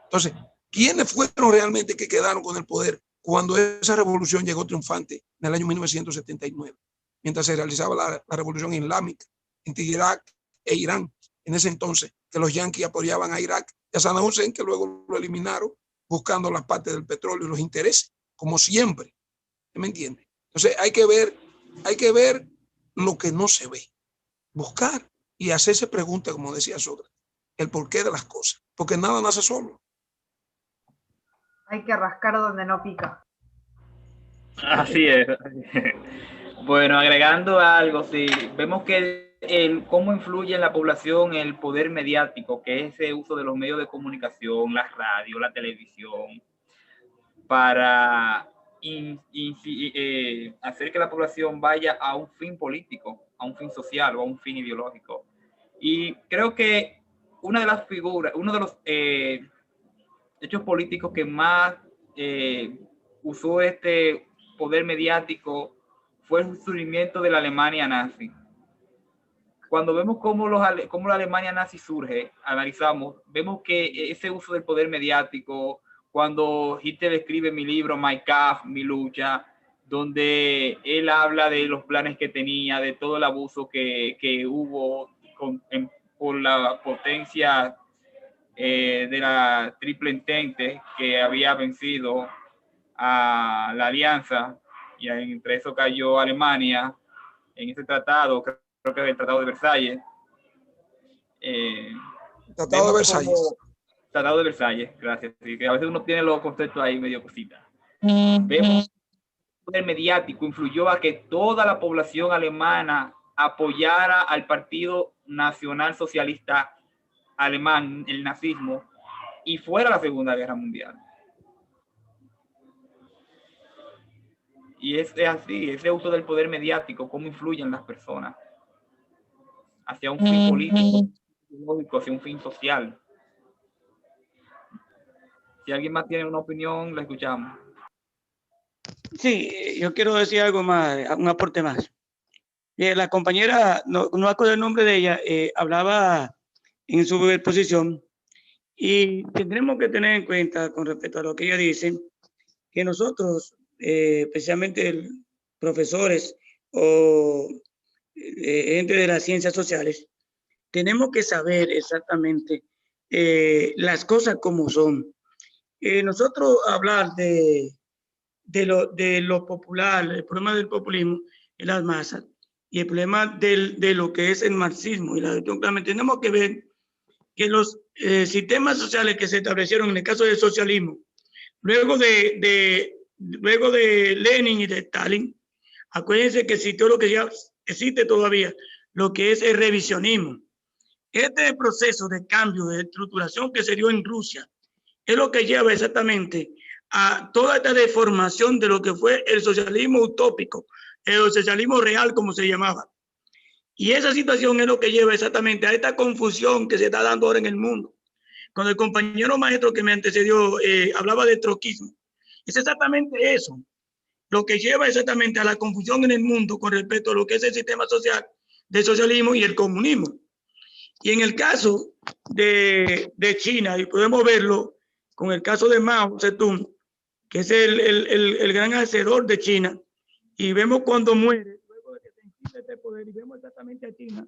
Entonces, ¿quiénes fueron realmente que quedaron con el poder cuando esa revolución llegó triunfante en el año 1979, mientras se realizaba la revolución islámica entre Irak e Irán? En ese entonces, que los yanquis apoyaban a Irak y a Saddam Hussein, que luego lo eliminaron buscando la parte del petróleo y los intereses, como siempre. ¿Me entiende? Entonces hay que ver lo que no se ve, buscar y hacerse preguntas, como decía Sócrates, el porqué de las cosas, porque nada nace solo. Hay que rascar donde no pica. Así es. Bueno, agregando algo, sí, vemos que cómo influye en la población el poder mediático, que es ese uso de los medios de comunicación, la radio, la televisión, para hacer que la población vaya a un fin político, a un fin social o a un fin ideológico. Y creo que una de las figuras, uno de los hechos políticos que más usó este poder mediático fue el surgimiento de la Alemania nazi. Cuando vemos cómo la Alemania nazi surge, analizamos, vemos que ese uso del poder mediático, cuando Hitler escribe mi libro Mein Kampf, mi lucha, donde él habla de los planes que tenía, de todo el abuso que hubo por la potencia de la Triple Entente que había vencido a la alianza, y entre eso cayó Alemania en ese tratado, creo que es el Tratado de Versalles. Tratado de Versalles. Tratado de Versalles, gracias. Sí, que a veces uno tiene los conceptos ahí medio cositas. Vemos que el poder mediático influyó a que toda la población alemana apoyara al Partido Nacional Socialista Alemán, el nazismo, y fuera la Segunda Guerra Mundial. Y es así, ese uso del poder mediático, cómo influyen las personas hacia un fin político, hacia un fin social. Si alguien más tiene una opinión, la escuchamos. Sí, yo quiero decir algo más, un aporte más. La compañera, no acuerdo el nombre de ella, hablaba en su exposición, y tendremos que tener en cuenta con respecto a lo que ella dice, que nosotros, especialmente profesores o gente de las ciencias sociales, tenemos que saber exactamente las cosas como son. Nosotros hablar de lo popular, el problema del populismo en las masas y el problema de lo que es el marxismo y la doctrina, tenemos que ver que los sistemas sociales que se establecieron en el caso del socialismo, luego de Lenin y de Stalin, acuérdense que existió lo que ya existe todavía, lo que es el revisionismo. Este proceso de cambio, de estructuración que se dio en Rusia, es lo que lleva exactamente a toda esta deformación de lo que fue el socialismo utópico, el socialismo real, como se llamaba. Y esa situación es lo que lleva exactamente a esta confusión que se está dando ahora en el mundo. Cuando el compañero maestro que me antecedió hablaba de troquismo, es exactamente eso, lo que lleva exactamente a la confusión en el mundo con respecto a lo que es el sistema social del socialismo y el comunismo. Y en el caso de China, y podemos verlo con el caso de Mao Zedong, que es el gran hacedor de China, y vemos cuando muere, luego de que se insiste este poder, y vemos exactamente a China,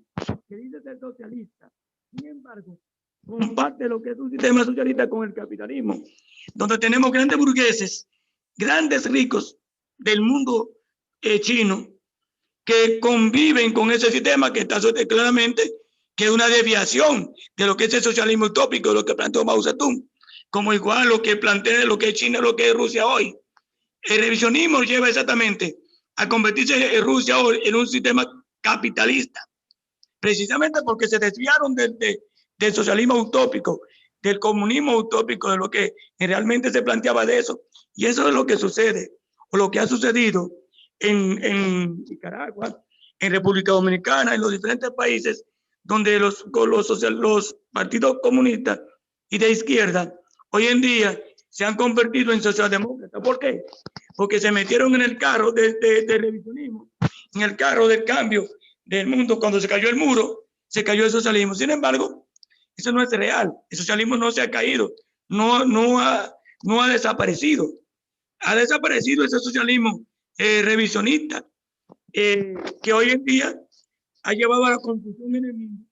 que dice ser socialista, sin embargo, comparte lo que es un sistema socialista con el capitalismo, donde tenemos grandes burgueses, grandes ricos del mundo chino, que conviven con ese sistema que está claramente que es una desviación de lo que es el socialismo utópico, de lo que planteó Mao Zedong, como igual lo que plantea lo que es China, lo que es Rusia hoy. El revisionismo lleva exactamente a convertirse en Rusia hoy en un sistema capitalista, precisamente porque se desviaron del socialismo utópico, del comunismo utópico, de lo que realmente se planteaba de eso. Y eso es lo que sucede, o lo que ha sucedido en Nicaragua, en República Dominicana, en los diferentes países donde los partidos comunistas y de izquierda hoy en día se han convertido en socialdemócratas. ¿Por qué? Porque se metieron en el carro de revisionismo, en el carro del cambio del mundo. Cuando se cayó el muro, se cayó el socialismo. Sin embargo, eso no es real. El socialismo no se ha caído, no ha desaparecido. Ha desaparecido ese socialismo revisionista que hoy en día ha llevado a la confusión en el mundo.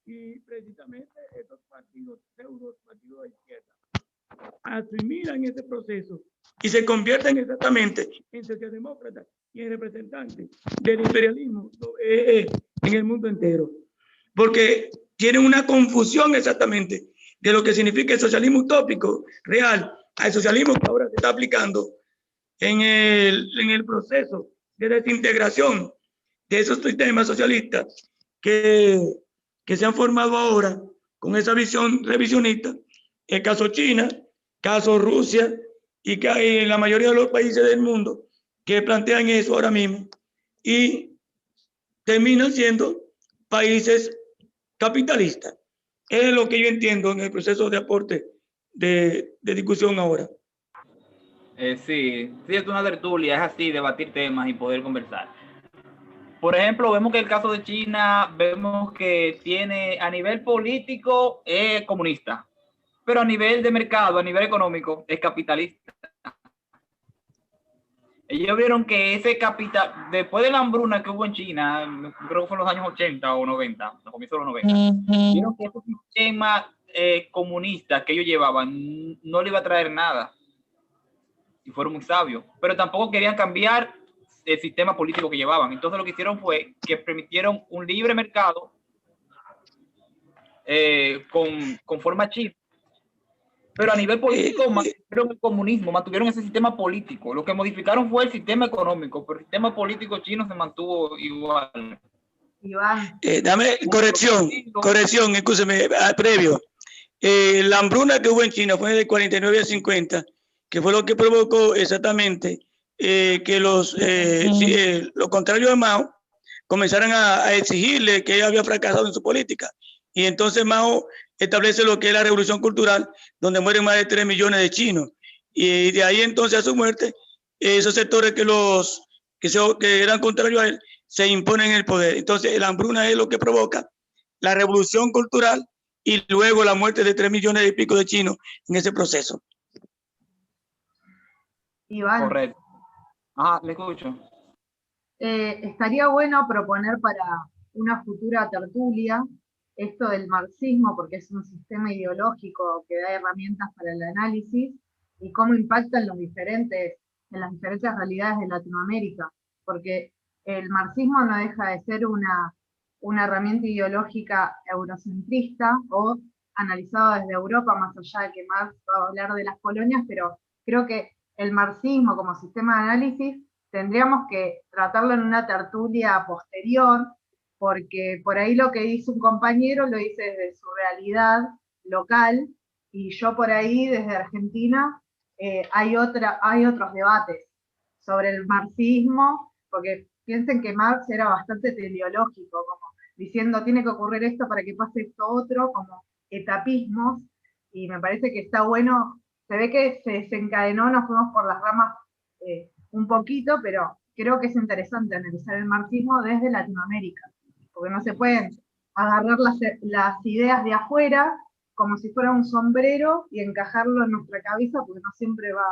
Y precisamente estos partidos, pseudo partidos de izquierda, asimilan ese proceso y se convierten exactamente en socialdemócratas y en representantes del imperialismo en el mundo entero. Porque tienen una confusión exactamente de lo que significa el socialismo utópico real al socialismo que ahora se está aplicando en el proceso de desintegración de esos sistemas socialistas que se han formado ahora con esa visión revisionista, el caso China, caso Rusia, y que hay en la mayoría de los países del mundo que plantean eso ahora mismo y terminan siendo países capitalistas. Es lo que yo entiendo en el proceso de aporte de discusión ahora. Sí, es una tertulia, es así, debatir temas y poder conversar. Por ejemplo, vemos que el caso de China, vemos que tiene a nivel político es comunista, pero a nivel de mercado, a nivel económico, es capitalista. Ellos vieron que ese capital, después de la hambruna que hubo en China, creo que fue en los años 80 o 90, los comienzos de los 90, vieron que ese sistema comunista que ellos llevaban no le iba a traer nada. Y fueron muy sabios, pero tampoco querían cambiar el sistema político que llevaban. Entonces lo que hicieron fue que permitieron un libre mercado con forma china. Pero a nivel político mantuvieron el comunismo, mantuvieron ese sistema político. Lo que modificaron fue el sistema económico, pero el sistema político chino se mantuvo igual. Iván. Dame corrección, escúcheme, previo. La hambruna que hubo en China fue de 49 a 50, que fue lo que provocó exactamente que los contrarios de Mao comenzaran a exigirle que ella había fracasado en su política. Y entonces Mao establece lo que es la revolución cultural, donde mueren más de 3 millones de chinos. Y de ahí entonces a su muerte, esos sectores que eran contrarios a él, se imponen en el poder. Entonces la hambruna es lo que provoca la revolución cultural y luego la muerte de 3 millones y pico de chinos en ese proceso. Iván. Correcto. Ajá, le escucho. Estaría bueno proponer para una futura tertulia esto del marxismo, porque es un sistema ideológico que da herramientas para el análisis y cómo impacta en las diferentes realidades de Latinoamérica, porque el marxismo no deja de ser una herramienta ideológica eurocentrista o analizado desde Europa, más allá de que Marx va a hablar de las colonias, pero creo que el marxismo como sistema de análisis tendríamos que tratarlo en una tertulia posterior, porque por ahí lo que dice un compañero lo dice desde su realidad local, y yo por ahí desde Argentina hay otros debates sobre el marxismo, porque piensen que Marx era bastante teleológico, como diciendo tiene que ocurrir esto para que pase esto otro, como etapismos, y me parece que está bueno, se ve que se desencadenó, nos fuimos por las ramas un poquito, pero creo que es interesante analizar el marxismo desde Latinoamérica, porque no se pueden agarrar las ideas de afuera como si fuera un sombrero y encajarlo en nuestra cabeza, porque no siempre va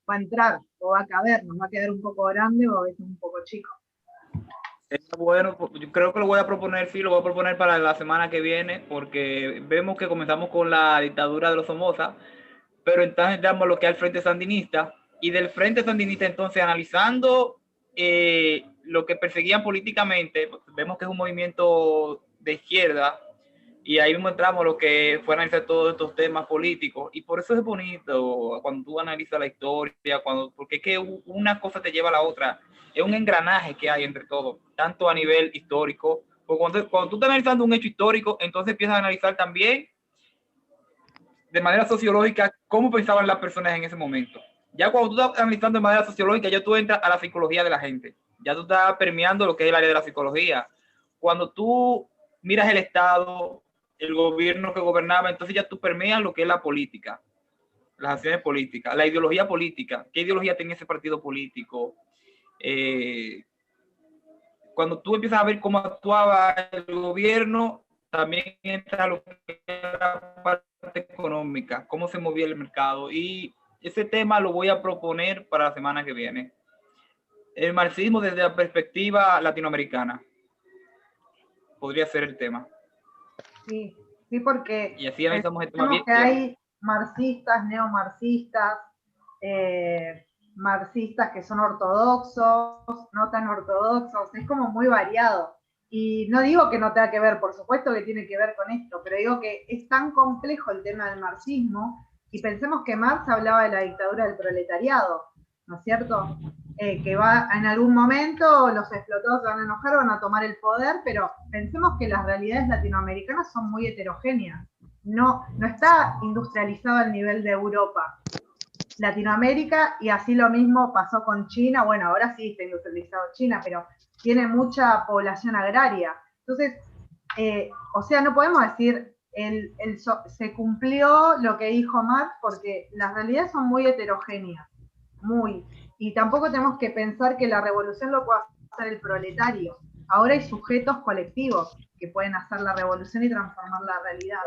a entrar o va a caber, nos va a quedar un poco grande o a veces un poco chico. Bueno, yo creo que lo voy a proponer, sí, lo voy a proponer para la semana que viene, porque vemos que comenzamos con la dictadura de los Somoza, pero entonces damos lo que es el Frente Sandinista, y del Frente Sandinista entonces analizando lo que perseguían políticamente, vemos que es un movimiento de izquierda, y ahí mismo entramos lo que fue analizar todos estos temas políticos, y por eso es bonito cuando tú analizas la historia, porque es que una cosa te lleva a la otra, es un engranaje que hay entre todos, tanto a nivel histórico, porque cuando tú estás analizando un hecho histórico, entonces empiezas a analizar también de manera sociológica cómo pensaban las personas en ese momento. Ya cuando tú estás analizando de manera sociológica, ya tú entras a la psicología de la gente, ya tú estás permeando lo que es el área de la psicología. Cuando tú miras el Estado, el gobierno que gobernaba, entonces ya tú permeas lo que es la política, las acciones políticas, la ideología política, qué ideología tenía ese partido político. Cuando tú empiezas a ver cómo actuaba el gobierno, también entra lo que es la parte económica, cómo se movía el mercado, y ese tema lo voy a proponer para la semana que viene. El marxismo desde la perspectiva latinoamericana podría ser el tema. Sí, porque y así analizamos el tema bien. Que hay marxistas, neomarxistas, marxistas que son ortodoxos, no tan ortodoxos, es como muy variado. Y no digo que no tenga que ver, por supuesto que tiene que ver con esto, pero digo que es tan complejo el tema del marxismo, y pensemos que Marx hablaba de la dictadura del proletariado, ¿no es cierto? Que va en algún momento, los explotados se van a enojar, van a tomar el poder, pero pensemos que las realidades latinoamericanas son muy heterogéneas. No está industrializado al nivel de Europa, Latinoamérica, y así lo mismo pasó con China. Bueno, ahora sí está industrializado China, pero tiene mucha población agraria. Entonces, o sea, no podemos decir se cumplió lo que dijo Marx, porque las realidades son muy heterogéneas, muy. Y tampoco tenemos que pensar que la revolución lo puede hacer el proletario. Ahora hay sujetos colectivos que pueden hacer la revolución y transformar la realidad.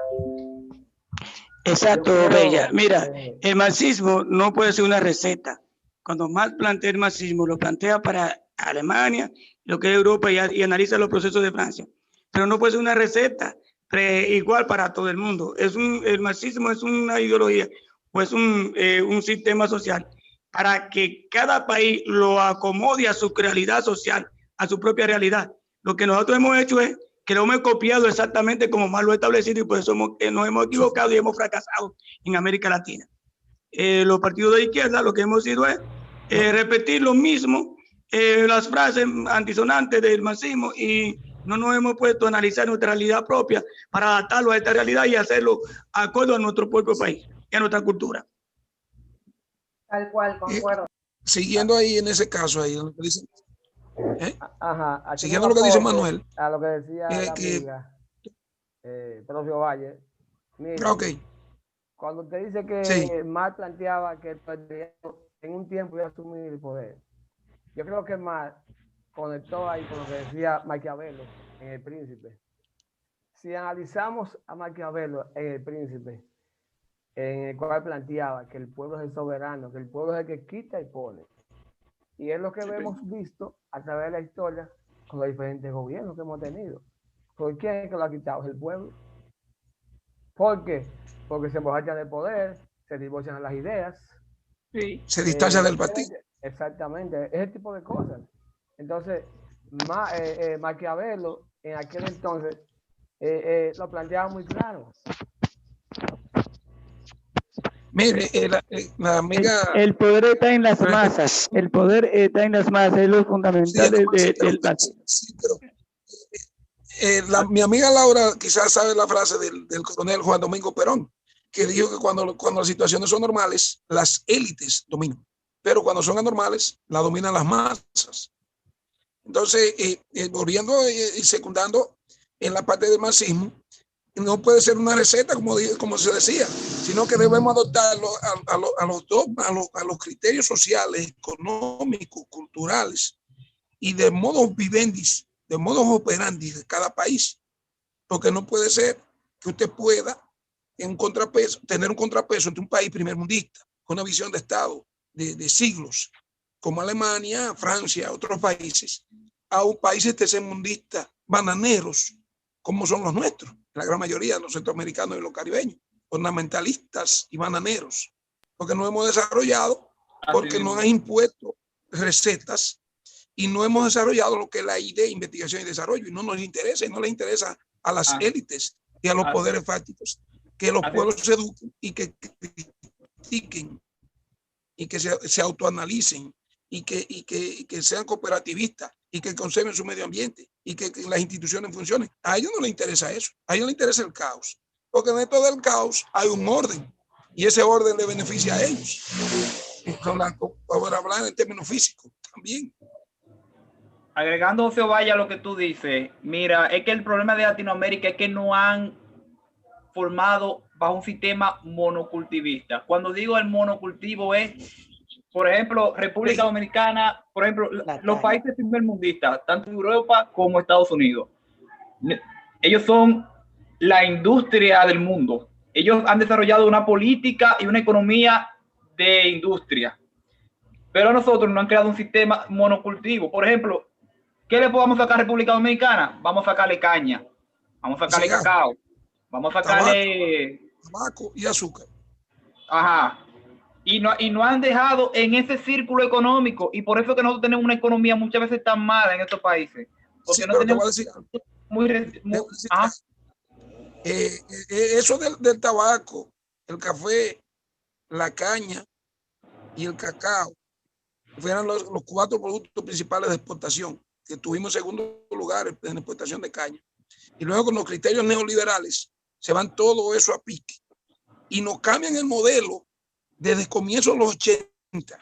Exacto, Bella. Mira, el marxismo no puede ser una receta. Cuando Marx plantea el marxismo, lo plantea para Alemania, lo que es Europa, y analiza los procesos de Francia. Pero no puede ser una receta igual para todo el mundo. El marxismo es una ideología o es un sistema social para que cada país lo acomode a su realidad social, a su propia realidad. Lo que nosotros hemos hecho es que lo hemos copiado exactamente como Marx lo ha establecido, y por eso nos hemos equivocado y hemos fracasado en América Latina. Los partidos de izquierda lo que hemos sido es repetir lo mismo, las frases antisonantes del marxismo, y no nos hemos puesto a analizar nuestra realidad propia para adaptarlo a esta realidad y hacerlo acorde a nuestro propio país y a nuestra cultura. Tal cual, concuerdo. Siguiendo ahí en ese caso, ahí lo que dice, Ajá, siguiendo lo que dice Manuel, a lo que decía la que, amiga, Profio Valle. Mira, okay. Cuando te dice que Sí. Marx planteaba que en un tiempo iba a asumir el poder, yo creo que Marx conectó ahí con lo que decía Maquiavelo en El Príncipe. Si analizamos a Maquiavelo en El Príncipe, en el cual planteaba que el pueblo es el soberano, que el pueblo es el que quita y pone. Y es lo que hemos visto a través de la historia con los diferentes gobiernos que hemos tenido. ¿Por quién es que lo ha quitado? Es el pueblo. ¿Por qué? Porque se emborrachan del poder, se divorcian de las ideas. Sí. Se distancia del partido. Exactamente, ese tipo de cosas. Entonces, Maquiavelo en aquel entonces lo planteaba muy claro. Mire, la amiga... El poder está en las masas. El poder está en las masas. Es lo fundamental del mi amiga Laura quizás sabe la frase del coronel Juan Domingo Perón, que dijo que cuando las situaciones son normales, las élites dominan, pero cuando son anormales, la dominan las masas. Entonces, volviendo y secundando en la parte del marxismo, no puede ser una receta, como se decía, sino que debemos adoptarlo a los criterios sociales, económicos, culturales y de modos vivendis, de modos operandi de cada país. Porque no puede ser que usted pueda tener un contrapeso entre un país primermundista, con una visión de Estado de siglos, como Alemania, Francia, otros países, a un país tercermundista, bananeros, como son los nuestros, la gran mayoría de los centroamericanos y los caribeños, ornamentalistas y bananeros, porque no hemos desarrollado, porque no han impuesto recetas y no hemos desarrollado lo que es la idea, investigación y desarrollo, y no nos interesa, y no le interesa a las élites y a los poderes fácticos que los pueblos se eduquen y que critiquen y que se autoanalicen y que sean cooperativistas y que conserven su medio ambiente y que las instituciones funcionen. A ellos no les interesa eso, a ellos les interesa el caos, porque dentro del caos hay un orden y ese orden le beneficia a ellos. Para hablar en términos físicos también. Agregando, José Valle, a lo que tú dices, mira, es que el problema de Latinoamérica es que no han formado bajo un sistema monocultivista. Cuando digo el monocultivo es, por ejemplo, República Dominicana, por ejemplo, los países primermundistas, tanto Europa como Estados Unidos. Ellos son la industria del mundo. Ellos han desarrollado una política y una economía de industria. Pero nosotros no han creado un sistema monocultivo. Por ejemplo, ¿qué le podemos sacar a República Dominicana? Vamos a sacarle caña, vamos a sacarle cacao, vamos a sacarle tabaco y azúcar. Ajá. Y no han dejado en ese círculo económico, y por eso que nosotros tenemos una economía muchas veces tan mala en estos países, porque Sí, no pero te voy tenemos a decir, ajá. eso del tabaco, el café, la caña y el cacao fueron los 4 productos principales de exportación, que tuvimos segundo lugar en exportación de caña. Y luego con los criterios neoliberales se van todo eso a pique y nos cambian el modelo desde comienzos de los 80.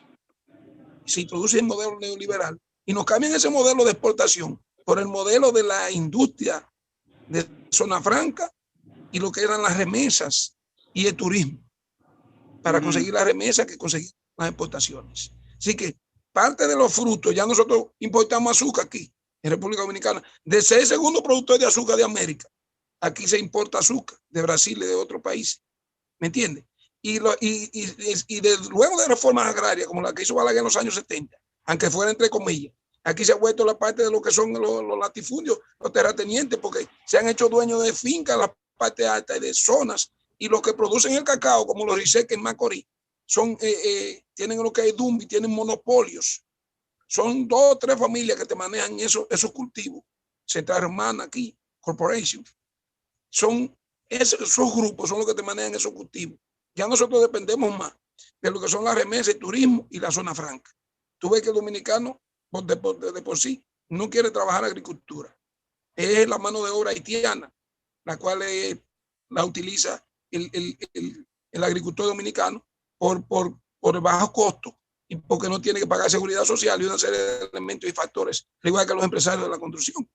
Se introduce el modelo neoliberal y nos cambian ese modelo de exportación por el modelo de la industria de zona franca y lo que eran las remesas y el turismo para conseguir las remesas que conseguir las exportaciones. Así que parte de los frutos, ya nosotros importamos azúcar aquí en República Dominicana, de ser el segundo productor de azúcar de América, aquí se importa azúcar de Brasil y de otros países, ¿me entiendes? Luego de reformas agrarias como la que hizo Balaguer en los años 70, aunque fuera entre comillas, aquí se ha vuelto la parte de lo que son los latifundios, los terratenientes, porque se han hecho dueños de fincas, la parte alta y de zonas, y los que producen el cacao, como los Riseques en Macorís, tienen lo que hay Dumbi, tienen monopolios. Son 2 o 3 familias que te manejan esos cultivos. Central Hermana aquí, Corporation. Esos grupos son los que te manejan esos cultivos. Ya nosotros dependemos más de lo que son las remesas, el turismo y la zona franca. Tú ves que el dominicano, de por sí, no quiere trabajar agricultura. Es la mano de obra haitiana, la cual la utiliza el agricultor dominicano por bajo costo y porque no tiene que pagar seguridad social y una serie de elementos y factores, al igual que los empresarios de la construcción.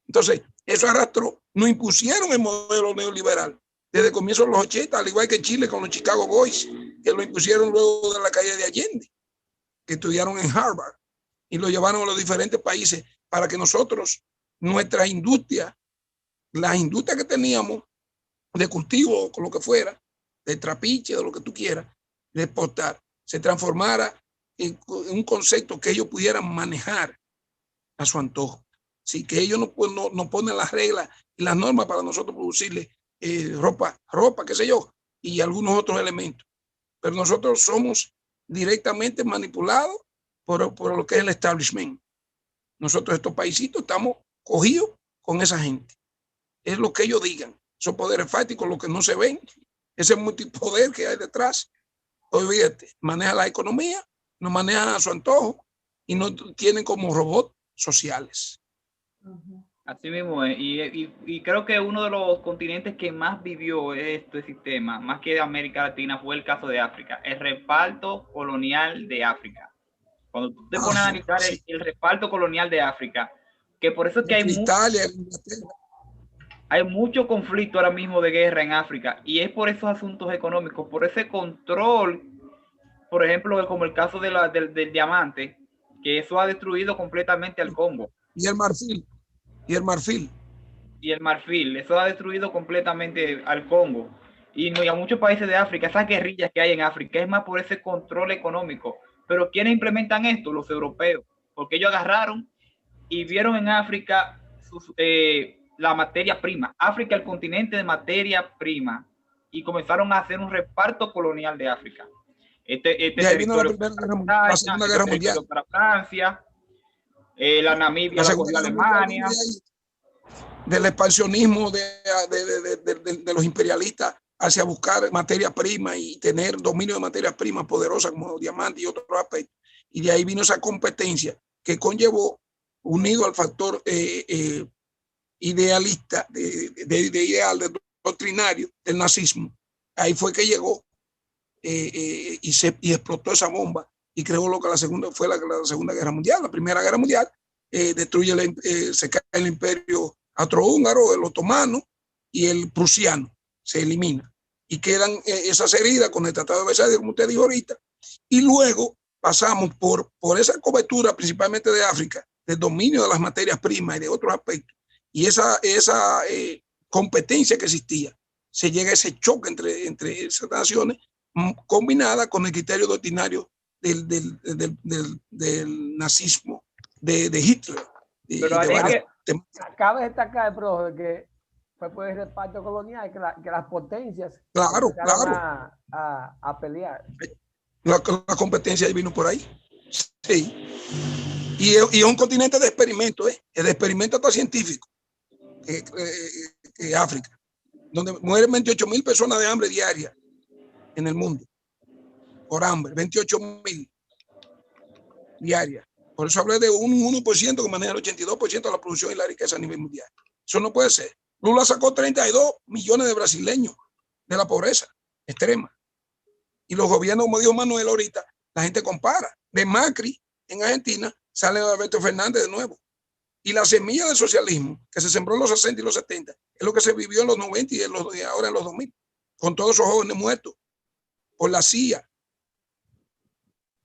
Entonces, eso arrastró, nos impusieron el modelo neoliberal desde comienzos de los 80, al igual que Chile con los Chicago Boys, que lo impusieron luego de la caída de Allende, que estudiaron en Harvard y lo llevaron a los diferentes países para que nosotros, nuestra industria, las industrias que teníamos de cultivo o con lo que fuera, de trapiche, de lo que tú quieras, de exportar, se transformara en un concepto que ellos pudieran manejar a su antojo. Así que ellos no ponen las reglas y las normas para nosotros producirle ropa, qué sé yo, y algunos otros elementos. Pero nosotros somos directamente manipulados por lo que es el establishment. Nosotros, estos paisitos, estamos cogidos con esa gente. Es lo que ellos digan. Esos poderes fácticos, lo que no se ven, ese multipoder que hay detrás. Olvídate, maneja la economía, nos manejan a su antojo y nos tienen como robots sociales. Así mismo es. Y creo que uno de los continentes que más vivió este sistema, más que de América Latina, fue el caso de África, el reparto colonial de África. Cuando tú te pones a analizar el reparto colonial de África, que por eso es que hay mucho conflicto ahora mismo de guerra en África, y es por esos asuntos económicos, por ese control, por ejemplo, como el caso del diamante, que eso ha destruido completamente al Congo. Y el marfil. Eso ha destruido completamente al Congo y a muchos países de África, esas guerrillas que hay en África, es más por ese control económico. Pero ¿quiénes implementan esto? Los europeos, porque ellos agarraron y vieron en África la materia prima. África, el continente de materia prima, y comenzaron a hacer un reparto colonial de África. Y ahí vino la Segunda Guerra Mundial. Para Francia, la Namibia la cogió Alemania. Del expansionismo de los imperialistas hacia buscar materia prima y tener dominio de materias primas poderosas como diamantes y otros aspectos. Y de ahí vino esa competencia que conllevó, unido al factor idealista, ideal, doctrinario del nazismo. Ahí fue que llegó y explotó esa bomba y creó lo que fue la Segunda Guerra Mundial. La Primera Guerra Mundial destruye, se cae el imperio austrohúngaro, el otomano y el prusiano, se elimina. Y quedan esas heridas con el Tratado de Versalles, como usted dijo ahorita. Y luego pasamos por esa cobertura, principalmente de África, del dominio de las materias primas y de otros aspectos. Y esa competencia que existía, se llega a ese choque entre esas naciones, combinada con el criterio doctrinario del nazismo de Hitler. Cabe destacar, profe, que fue por el reparto colonial que las potencias Claro, empezaron claro. a pelear. La competencia vino por ahí. Sí. Y es un continente de experimentos, el experimento hasta científico, que África, donde mueren 28.000 personas de hambre diaria en el mundo, por hambre, 28.000 diarias. Por eso hablé de un 1% que maneja el 82% de la producción y la riqueza a nivel mundial. Eso no puede ser. Lula sacó 32 millones de brasileños de la pobreza extrema. Y los gobiernos, como dijo Manuel ahorita, la gente compara. De Macri en Argentina sale Alberto Fernández de nuevo. Y la semilla del socialismo que se sembró en los 60 y los 70 es lo que se vivió en los 90 y ahora en los 2000, con todos esos jóvenes muertos por la CIA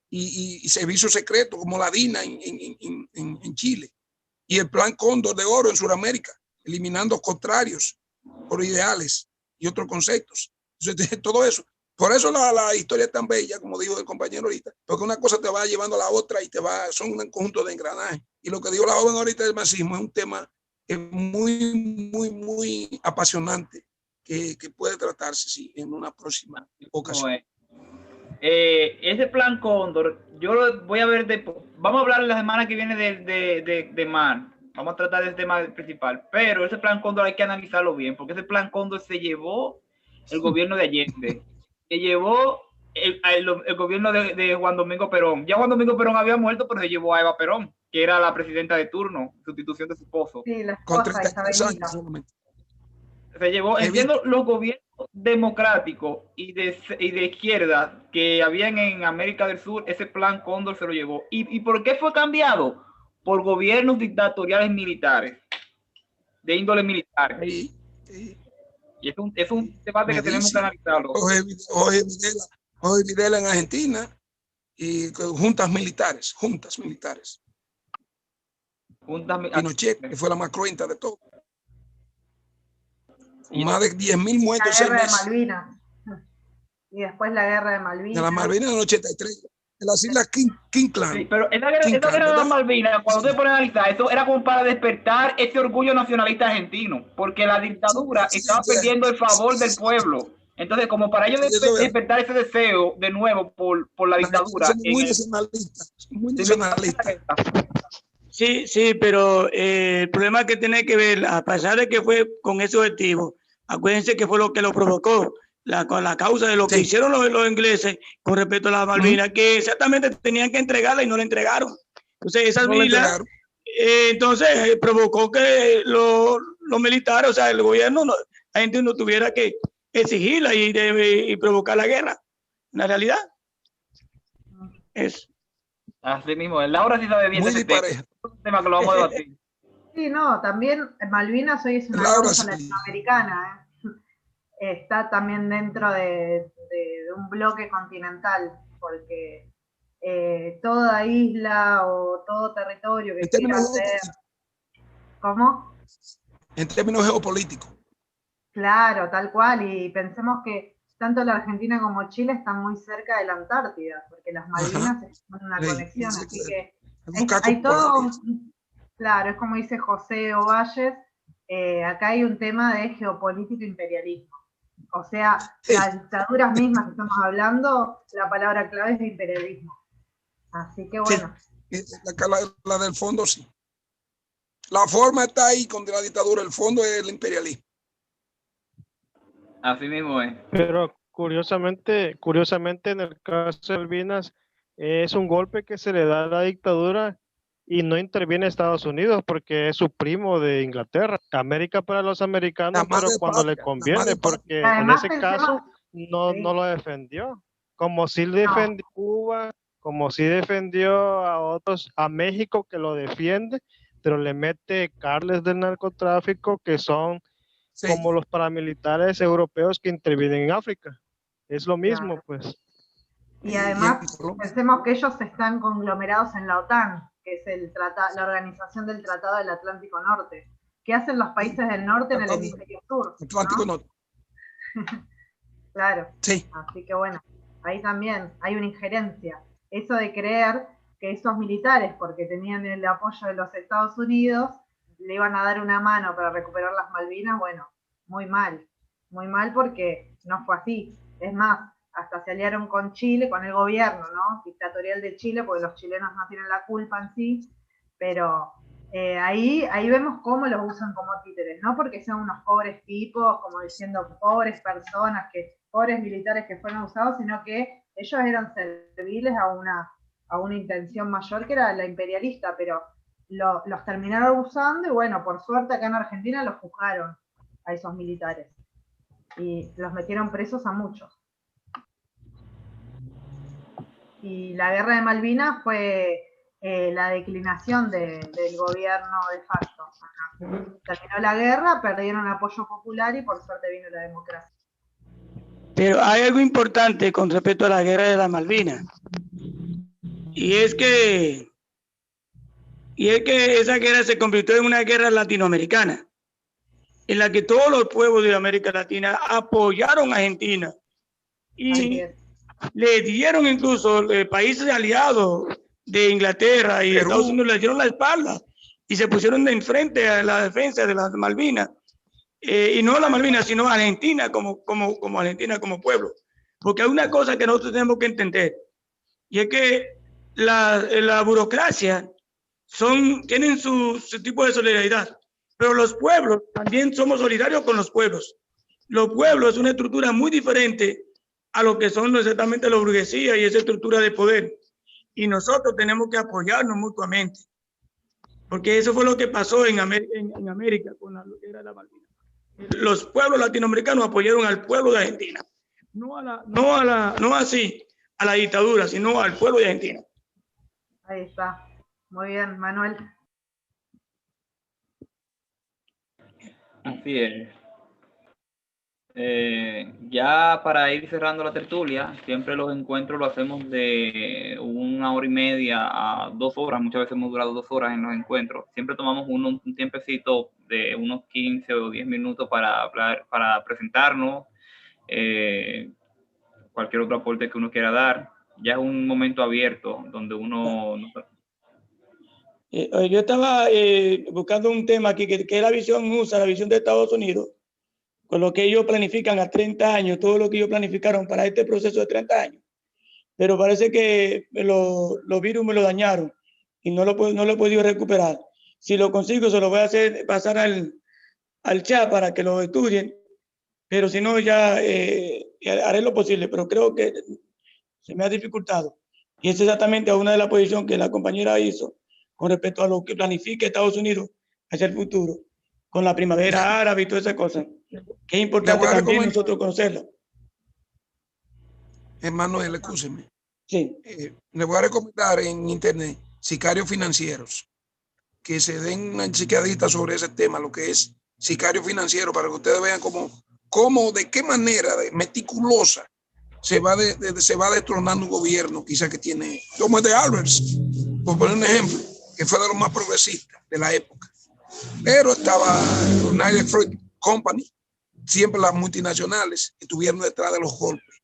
y servicios secretos como la DINA en Chile y el Plan Cóndor de Oro en Sudamérica, eliminando contrarios por ideales y otros conceptos. Entonces, todo eso. Por eso la historia es tan bella, como dijo el compañero ahorita, porque una cosa te va llevando a la otra y son un conjunto de engranajes. Y lo que dijo la joven ahorita del marxismo es un tema muy, muy, muy apasionante que puede tratarse sí, en una próxima ocasión. Ese plan Cóndor, yo lo voy a ver vamos a hablar la semana que viene de mar. Vamos a tratar de ese tema principal, pero ese plan Cóndor hay que analizarlo bien, porque ese plan Cóndor se llevó el gobierno de Allende, se llevó el gobierno de Juan Domingo Perón. Ya Juan Domingo Perón había muerto, pero se llevó a Eva Perón, que era la presidenta de turno, sustitución de su esposo. Sí, la esposa, Isabelita. Se llevó, entiendo, los gobiernos democráticos y de izquierda que habían en América del Sur, ese plan Cóndor se lo llevó. ¿Y por qué fue cambiado? Por gobiernos dictatoriales militares, de índole militar. Y es un debate que tenemos que analizarlo. Jorge Videla en Argentina y juntas militares. Pinochet, que fue la más cruenta de todo. Más de 10.000 muertos. La guerra de Malvinas. Y después la guerra de Malvinas. De las Malvinas en el 83. De las islas Kingsland. Sí, pero esa guerra de las Malvinas, cuando usted pone a analizar, eso era como para despertar ese orgullo nacionalista argentino, porque la dictadura estaba perdiendo el favor del pueblo. Entonces, como para ellos despertar ese deseo de nuevo por la dictadura. Muy nacionalista. Sí, pero el problema que tiene que ver, a pesar de que fue con ese objetivo, acuérdense que fue lo que lo provocó, con la causa de lo que hicieron los ingleses con respecto a las Malvinas, que exactamente tenían que entregarla y no la entregaron. Entonces, esas vilas, entonces provocó que los militares, o sea, el gobierno, la gente no tuviera que exigirla y provocar la guerra. En la realidad, es. Así mismo, Laura sí sabe bien de ese tema que lo vamos a debatir. Sí, no, también Malvinas hoy es una causa latinoamericana, está también dentro de un bloque continental, porque toda isla o todo territorio que quiera ser... ¿Cómo? En términos geopolíticos. Claro, tal cual, y pensemos que tanto la Argentina como Chile están muy cerca de la Antártida, porque las Malvinas son una conexión, así que hay todo, claro, es como dice José Ovalles, acá hay un tema de geopolítico imperialismo. O sea, las dictaduras mismas que estamos hablando, la palabra clave es imperialismo. Así que bueno. Sí, la del fondo sí. La forma está ahí con la dictadura, el fondo es el imperialismo. Así mismo es. Pero curiosamente en el caso de Malvinas, es un golpe que se le da a la dictadura y no interviene Estados Unidos porque es su primo de Inglaterra. América para los americanos, pero cuando le conviene, porque en ese caso no lo defendió. Como si defendió a Cuba, como si defendió a otros, a México que lo defiende, pero le mete cárteles del narcotráfico que son como los paramilitares europeos que intervienen en África. Es lo mismo, pues. Y además, pensemos que ellos están conglomerados en la OTAN, que es la Organización del Tratado del Atlántico Norte. ¿Qué hacen los países del norte en el hemisferio sur? Atlántico Norte. Claro. Sí. Así que bueno, ahí también hay una injerencia. Eso de creer que esos militares, porque tenían el apoyo de los Estados Unidos, le iban a dar una mano para recuperar las Malvinas, bueno, muy mal porque no fue así. Es más, hasta se aliaron con Chile, con el gobierno, ¿no? Dictatorial de Chile, porque los chilenos no tienen la culpa en sí, pero ahí vemos cómo los usan como títeres, no porque sean unos pobres tipos, como diciendo pobres personas, pobres militares que fueron usados, sino que ellos eran serviles a una intención mayor que era la imperialista, pero los terminaron usando y bueno, por suerte acá en Argentina los juzgaron a esos militares y los metieron presos a muchos. Y la guerra de Malvinas fue la declinación del gobierno de facto. Terminó la guerra, perdieron apoyo popular y por suerte vino la democracia. Pero hay algo importante con respecto a la guerra de las Malvinas. Y es que esa guerra se convirtió en una guerra latinoamericana, en la que todos los pueblos de América Latina apoyaron a Argentina y le dieron incluso países aliados de Inglaterra y Estados Unidos le dieron la espalda y se pusieron de enfrente a la defensa de las Malvinas. Y no las Malvinas, sino Argentina como Argentina como pueblo. Porque hay una cosa que nosotros tenemos que entender, y es que la burocracia tienen su tipo de solidaridad, pero los pueblos también somos solidarios con los pueblos. Los pueblos es una estructura muy diferente a lo que son exactamente la burguesía y esa estructura de poder. Y nosotros tenemos que apoyarnos mutuamente, porque eso fue lo que pasó en América con la guerra de la Malvinas. Los pueblos latinoamericanos apoyaron al pueblo de Argentina, no así a la dictadura, sino al pueblo de Argentina. Ahí está. Muy bien, Manuel. Así es. Ya para ir cerrando la tertulia, siempre los encuentros lo hacemos de 1 hora y media a 2 horas. Muchas veces hemos durado 2 horas en los encuentros. Siempre tomamos un tiempecito de unos 15 o 10 minutos para hablar, para presentarnos, cualquier otro aporte que uno quiera dar. Ya es un momento abierto donde uno... Yo estaba buscando un tema aquí que es la visión USA, la visión de Estados Unidos, con lo que ellos planifican a 30 años, todo lo que ellos planificaron para este proceso de 30 años. Pero parece que los virus me lo dañaron y no lo he podido recuperar. Si lo consigo, se lo voy a hacer pasar al chat para que lo estudien, pero si no, ya haré lo posible, pero creo que se me ha dificultado. Y es exactamente una de las posiciones que la compañera hizo con respecto a lo que planifica Estados Unidos hacia el futuro, con la primavera árabe y todas esas cosas, que es importante también nosotros conocerlo. Manuel, escúcheme. Sí. Le voy a recomendar en internet Sicarios Financieros, que se den una chequeadita sobre ese tema, lo que es sicario financiero, para que ustedes vean cómo de qué manera meticulosa se va destronando un gobierno, quizá que tiene, como el de Alberts, por poner un ejemplo, que fue de los más progresistas de la época. Pero estaba United Fruit Company, siempre las multinacionales estuvieron detrás de los golpes.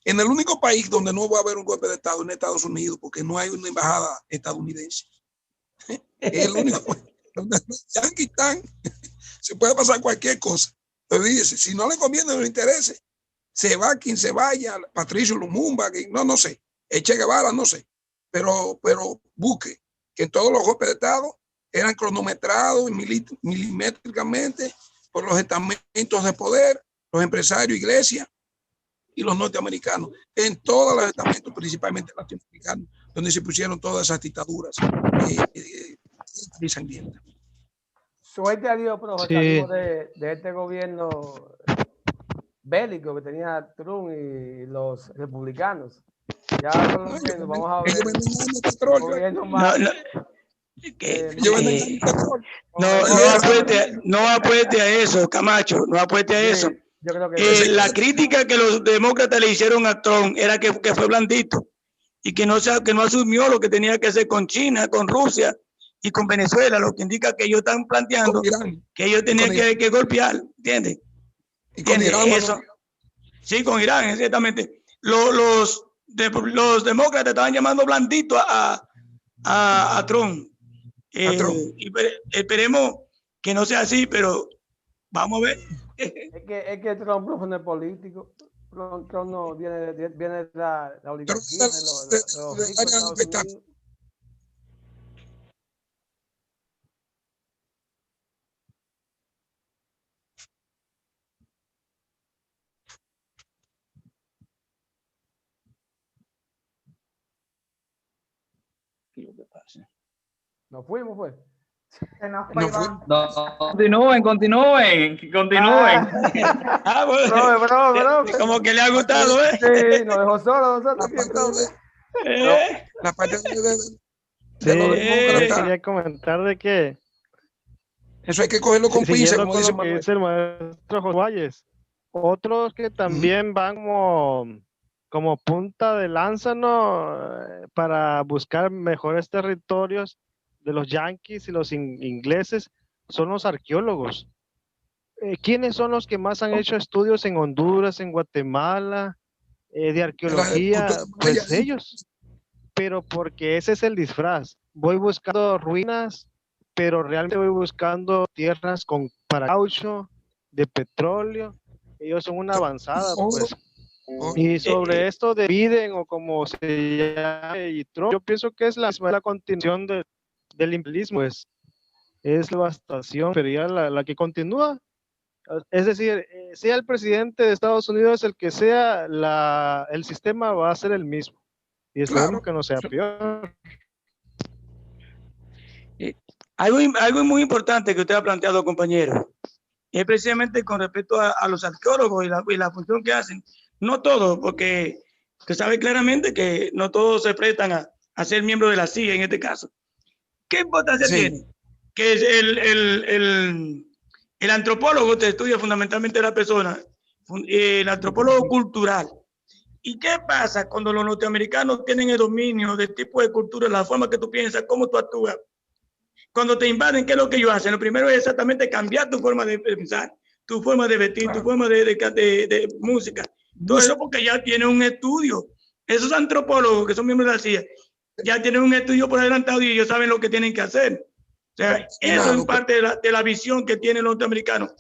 En el único país donde no va a haber un golpe de Estado en Estados Unidos, porque no hay una embajada estadounidense. Es el único país donde los yanquis están. Se puede pasar cualquier cosa. Pero dice, si no le conviene, no le interese, se va quien se vaya, Patricio Lumumba, no sé, Che Guevara, no sé. Pero busque que en todos los golpes de Estado eran cronometrados milimétricamente por los estamentos de poder, los empresarios, iglesias y los norteamericanos, en todos los estamentos, principalmente latinoamericanos, donde se pusieron todas esas dictaduras sangrientas. Suerte a Dios, profe, salimos de este gobierno bélico que tenía Trump y los republicanos. Ya vamos a ver gobierno más. No apueste a eso, Camacho, no apueste a eso. Yo creo que la crítica que los demócratas le hicieron a Trump era que fue blandito y que no asumió lo que tenía que hacer con China, con Rusia y con Venezuela, lo que indica que ellos están planteando que ellos tenían que golpear, ¿entiendes? Y con Irán, eso. Sí, con Irán, exactamente. Los demócratas estaban llamando blandito a Trump. Y esperemos que no sea así, pero vamos a ver. Es que Trump no es político. Trump no viene de la oligarquía de los ricos de Estados Unidos. Nos fuimos, pues. Se nos fue No fue. Iván. No, continúen. Bro. Como que le ha gustado, ¿eh? Sí, nos dejó solo nosotros. La parte de Sí, lo yo demócrata, quería comentar de que, eso hay que cogerlo con pinza, siguiendo como con dice lo que Manuel. dice el maestro José Valles, otros que también van como punta de lanza, ¿no? Para buscar mejores territorios de los yanquis y los ingleses son los arqueólogos. ¿Quiénes son los que más han hecho estudios en Honduras, en Guatemala, de arqueología? Pues ellos. Pero porque ese es el disfraz. Voy buscando ruinas, pero realmente voy buscando tierras para caucho, de petróleo. Ellos son una avanzada, pues. Y sobre esto de Biden o como se llama y Trump, yo pienso que es la continuación del imperialismo, es devastación, sería la que continúa. Es decir, sea el presidente de Estados Unidos el que sea, el sistema va a ser el mismo. Y esperemos que no sea peor. Algo muy importante que usted ha planteado, compañero, es precisamente con respecto a los arqueólogos y la función que hacen. No todos, porque usted sabe claramente que no todos se prestan a ser miembros de la CIA en este caso. ¿Qué importancia tiene? Que el antropólogo te estudia fundamentalmente la persona, el antropólogo cultural. ¿Y qué pasa cuando los norteamericanos tienen el dominio del tipo de cultura, la forma que tú piensas, cómo tú actúas? Cuando te invaden, ¿qué es lo que ellos hacen? Lo primero es exactamente cambiar tu forma de pensar, tu forma de vestir, tu forma de música. Todo eso porque ya tienen un estudio. Esos antropólogos que son miembros de la CIA ya tienen un estudio por adelantado y ellos saben lo que tienen que hacer. O sea, eso es parte de la visión que tienen los norteamericanos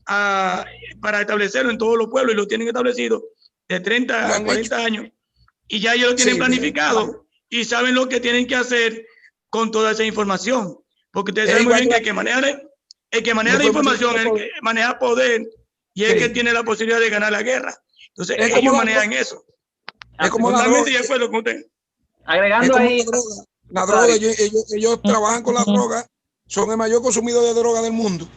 para establecerlo en todos los pueblos, y lo tienen establecido de 30 a 40 años, y ya ellos lo tienen planificado y saben lo que tienen que hacer con toda esa información, porque ustedes saben muy bien que el que maneja la información, el que maneja poder y el que tiene la posibilidad de ganar la guerra. Entonces ellos manejan eso. Es como la droga. De acuerdo con usted. Agregando ahí la droga, ellos trabajan con la droga, son el mayor consumidor de droga del mundo.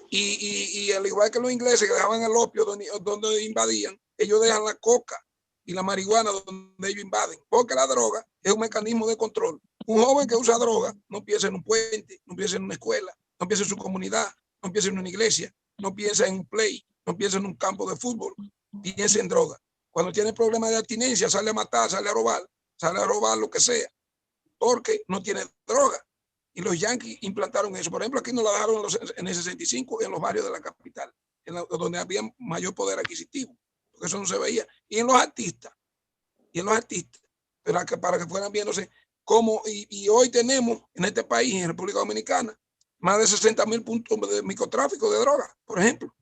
Y al igual que los ingleses que dejaban el opio donde invadían, ellos dejan la coca y la marihuana donde ellos invaden, porque la droga es un mecanismo de control. Un joven que usa droga no piensa en un puente, no piensa en una escuela, no piensa en su comunidad, no piensa en una iglesia, no piensa en un play, no piensa en un campo de fútbol, piensa en droga. Cuando tiene problemas de abstinencia, sale a matar, sale a robar lo que sea, porque no tiene droga. Y los yanquis implantaron eso. Por ejemplo, aquí nos la dejaron en el 65 en los barrios de la capital, donde había mayor poder adquisitivo, porque eso no se veía. Y en los artistas, pero para que fueran viéndose cómo, y hoy tenemos en este país, en República Dominicana, más de 60,000 puntos de microtráfico de droga, por ejemplo.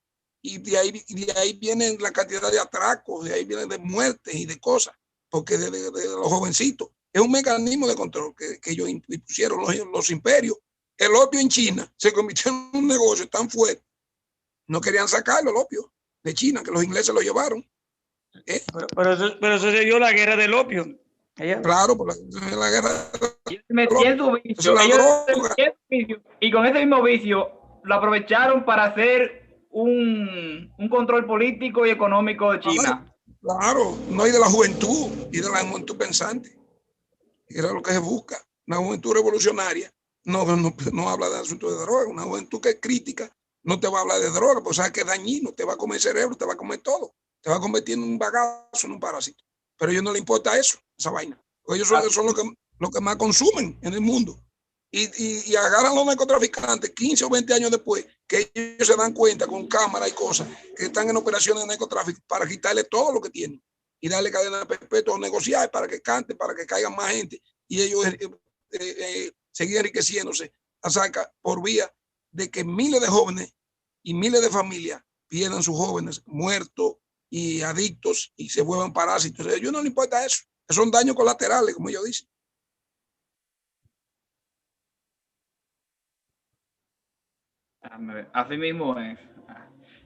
Y de ahí vienen la cantidad de atracos, de ahí vienen de muertes y de cosas, porque de los jovencitos. Es un mecanismo de control que ellos impusieron los imperios. El opio en China se convirtió en un negocio tan fuerte. No querían sacarlo, el opio de China, que los ingleses lo llevaron. Pero eso se dio la guerra del opio. Claro, por la guerra. Y con ese mismo vicio lo aprovecharon para hacer un control político y económico de China. Claro, no, y de la juventud, y de la juventud pensante. Era lo que se busca. Una juventud revolucionaria no habla de asuntos de droga. Una juventud que es crítica no te va a hablar de droga, porque sabe que es dañino, te va a comer el cerebro, te va a comer todo, te va a convertir en un bagazo, en un parásito. Pero a ellos no les importa eso, esa vaina. Porque ellos son los que más consumen en el mundo. Y agarran a los narcotraficantes 15 o 20 años después, que ellos se dan cuenta con cámara y cosas, que están en operaciones de narcotráfico, para quitarle todo lo que tienen y darle cadena perpetua o negociar para que canten, para que caigan más gente y ellos seguir enriqueciéndose por vía de que miles de jóvenes y miles de familias pierdan sus jóvenes muertos y adictos y se vuelvan parásitos. A ellos no les importa eso. Son daños colaterales, como ellos dicen. Así mismo es.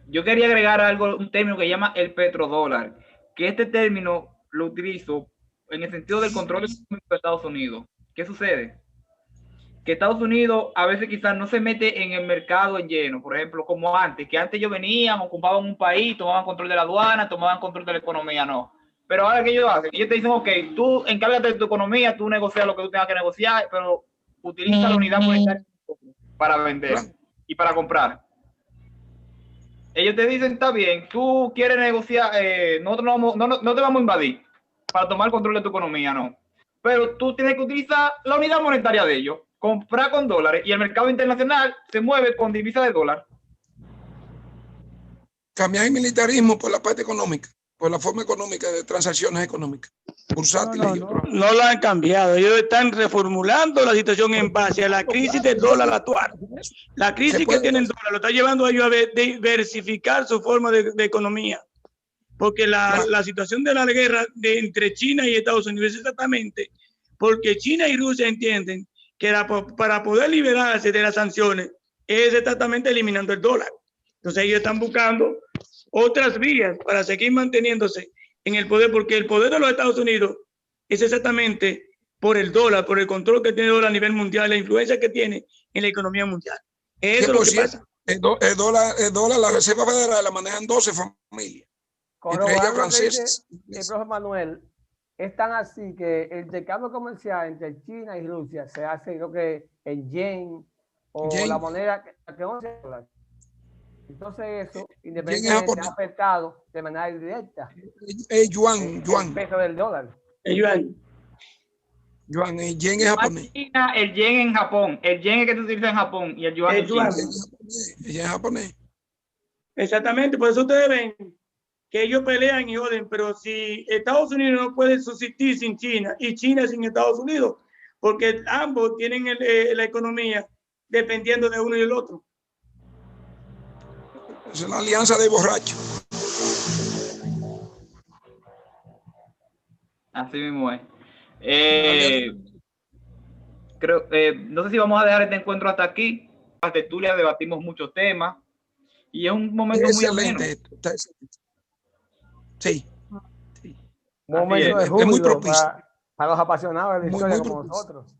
Yo quería agregar algo, un término que se llama el petrodólar, que este término lo utilizo en el sentido del control económico de Estados Unidos. ¿Qué sucede? Que Estados Unidos a veces quizás no se mete en el mercado en lleno, por ejemplo, como antes, que antes ellos venían, ocupaban un país, tomaban control de la aduana, tomaban control de la economía, no. Pero ahora, ¿qué ellos hacen? Ellos te dicen, ok, tú encárgate de tu economía, tú negocias lo que tú tengas que negociar, pero utiliza la unidad monetaria para vender y para comprar. Ellos te dicen, está bien, tú quieres negociar, nosotros no te vamos a invadir para tomar control de tu economía, no. Pero tú tienes que utilizar la unidad monetaria de ellos, comprar con dólares, y el mercado internacional se mueve con divisa de dólar. Cambiar el militarismo por la parte económica, por la forma económica de transacciones económicas, bursátiles y otros. No la han cambiado. Ellos están reformulando la situación en base a la crisis del dólar actual. La crisis que tiene el dólar lo está llevando a ellos a diversificar su forma de economía. Porque la situación de la guerra entre China y Estados Unidos es exactamente porque China y Rusia entienden que para poder liberarse de las sanciones es exactamente eliminando el dólar. Entonces ellos están buscando otras vías para seguir manteniéndose en el poder, porque el poder de los Estados Unidos es exactamente por el dólar, por el control que tiene el dólar a nivel mundial, la influencia que tiene en la economía mundial. Eso es lo que pasa. El dólar, la Reserva Federal la manejan 12 familias. Entre ellas francesas. El profe Manuel, es tan así que el intercambio comercial entre China y Rusia se hace, creo que en yen o la moneda que no se habla. Entonces eso, independientemente, ha afectado de manera directa el yuan. El peso del dólar. El yuan. El yen es japonés. China, el yen en Japón. El yen es que se utiliza en Japón y el yuan en China. El yen es japonés. Exactamente, por eso ustedes ven que ellos pelean y joden, pero si Estados Unidos no puede subsistir sin China y China sin Estados Unidos, porque ambos tienen la economía dependiendo de uno y el otro. Es una alianza de borrachos. Así mismo es. Creo, no sé si vamos a dejar este encuentro hasta aquí. En la tertulia debatimos muchos temas y es un momento muy ameno. Sí. Un momento de júbilo es muy propicio. Para los apasionados de la historia como nosotros.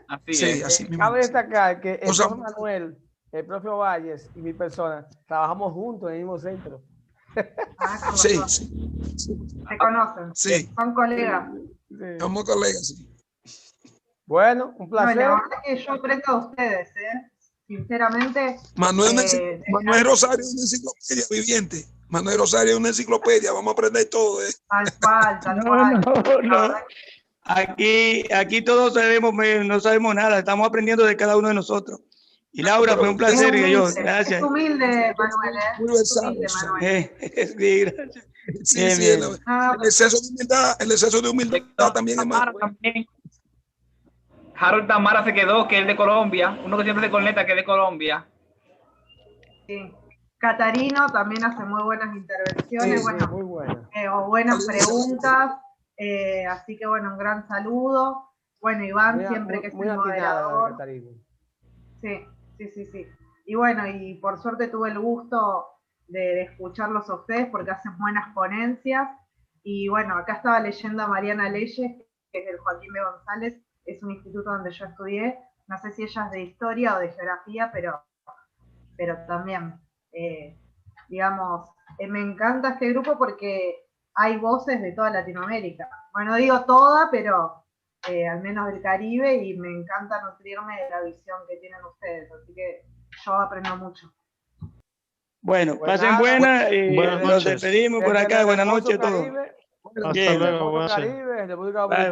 Así sí, es. así mismo. Cabe destacar que el profe Manuel, el profe Valles y mi persona trabajamos juntos en el mismo centro. Sí. Se conocen. Sí. Son colegas. Somos colegas, sí. Bueno, un placer. No, la verdad que yo aprendo a ustedes, sinceramente. Manuel Rosario es una enciclopedia viviente. Manuel Rosario es una enciclopedia. Vamos a aprender todo. Tal cual. No. Aquí todos sabemos, no sabemos nada. Estamos aprendiendo de cada uno de nosotros. Y Laura, fue un placer. Gracias. Es humilde, Manuel. Muy versátil. Sí, gracias. Sí, el exceso de humildad también es malo. Harold Tamara se quedó, que es de Colombia. Uno que siempre se conecta, que es de Colombia. Sí. Catarino también hace muy buenas intervenciones, muy buenas. O buenas preguntas. Así que bueno, un gran saludo. Bueno, Iván siempre que es el moderador. Sí. Y bueno, y por suerte tuve el gusto de escucharlos a ustedes porque hacen buenas ponencias. Y bueno, acá estaba leyendo a Mariana Leyes, que es del Joaquín B. González, es un instituto donde yo estudié. No sé si ella es de historia o de geografía, pero también, digamos, me encanta este grupo porque hay voces de toda Latinoamérica. Bueno, digo toda, pero al menos del Caribe, y me encanta nutrirme de la visión que tienen ustedes, así que yo aprendo mucho. Bueno, pasen buenas y nos despedimos por acá. Buenas noches a todos. Hasta luego. Caribe, República Dominicana.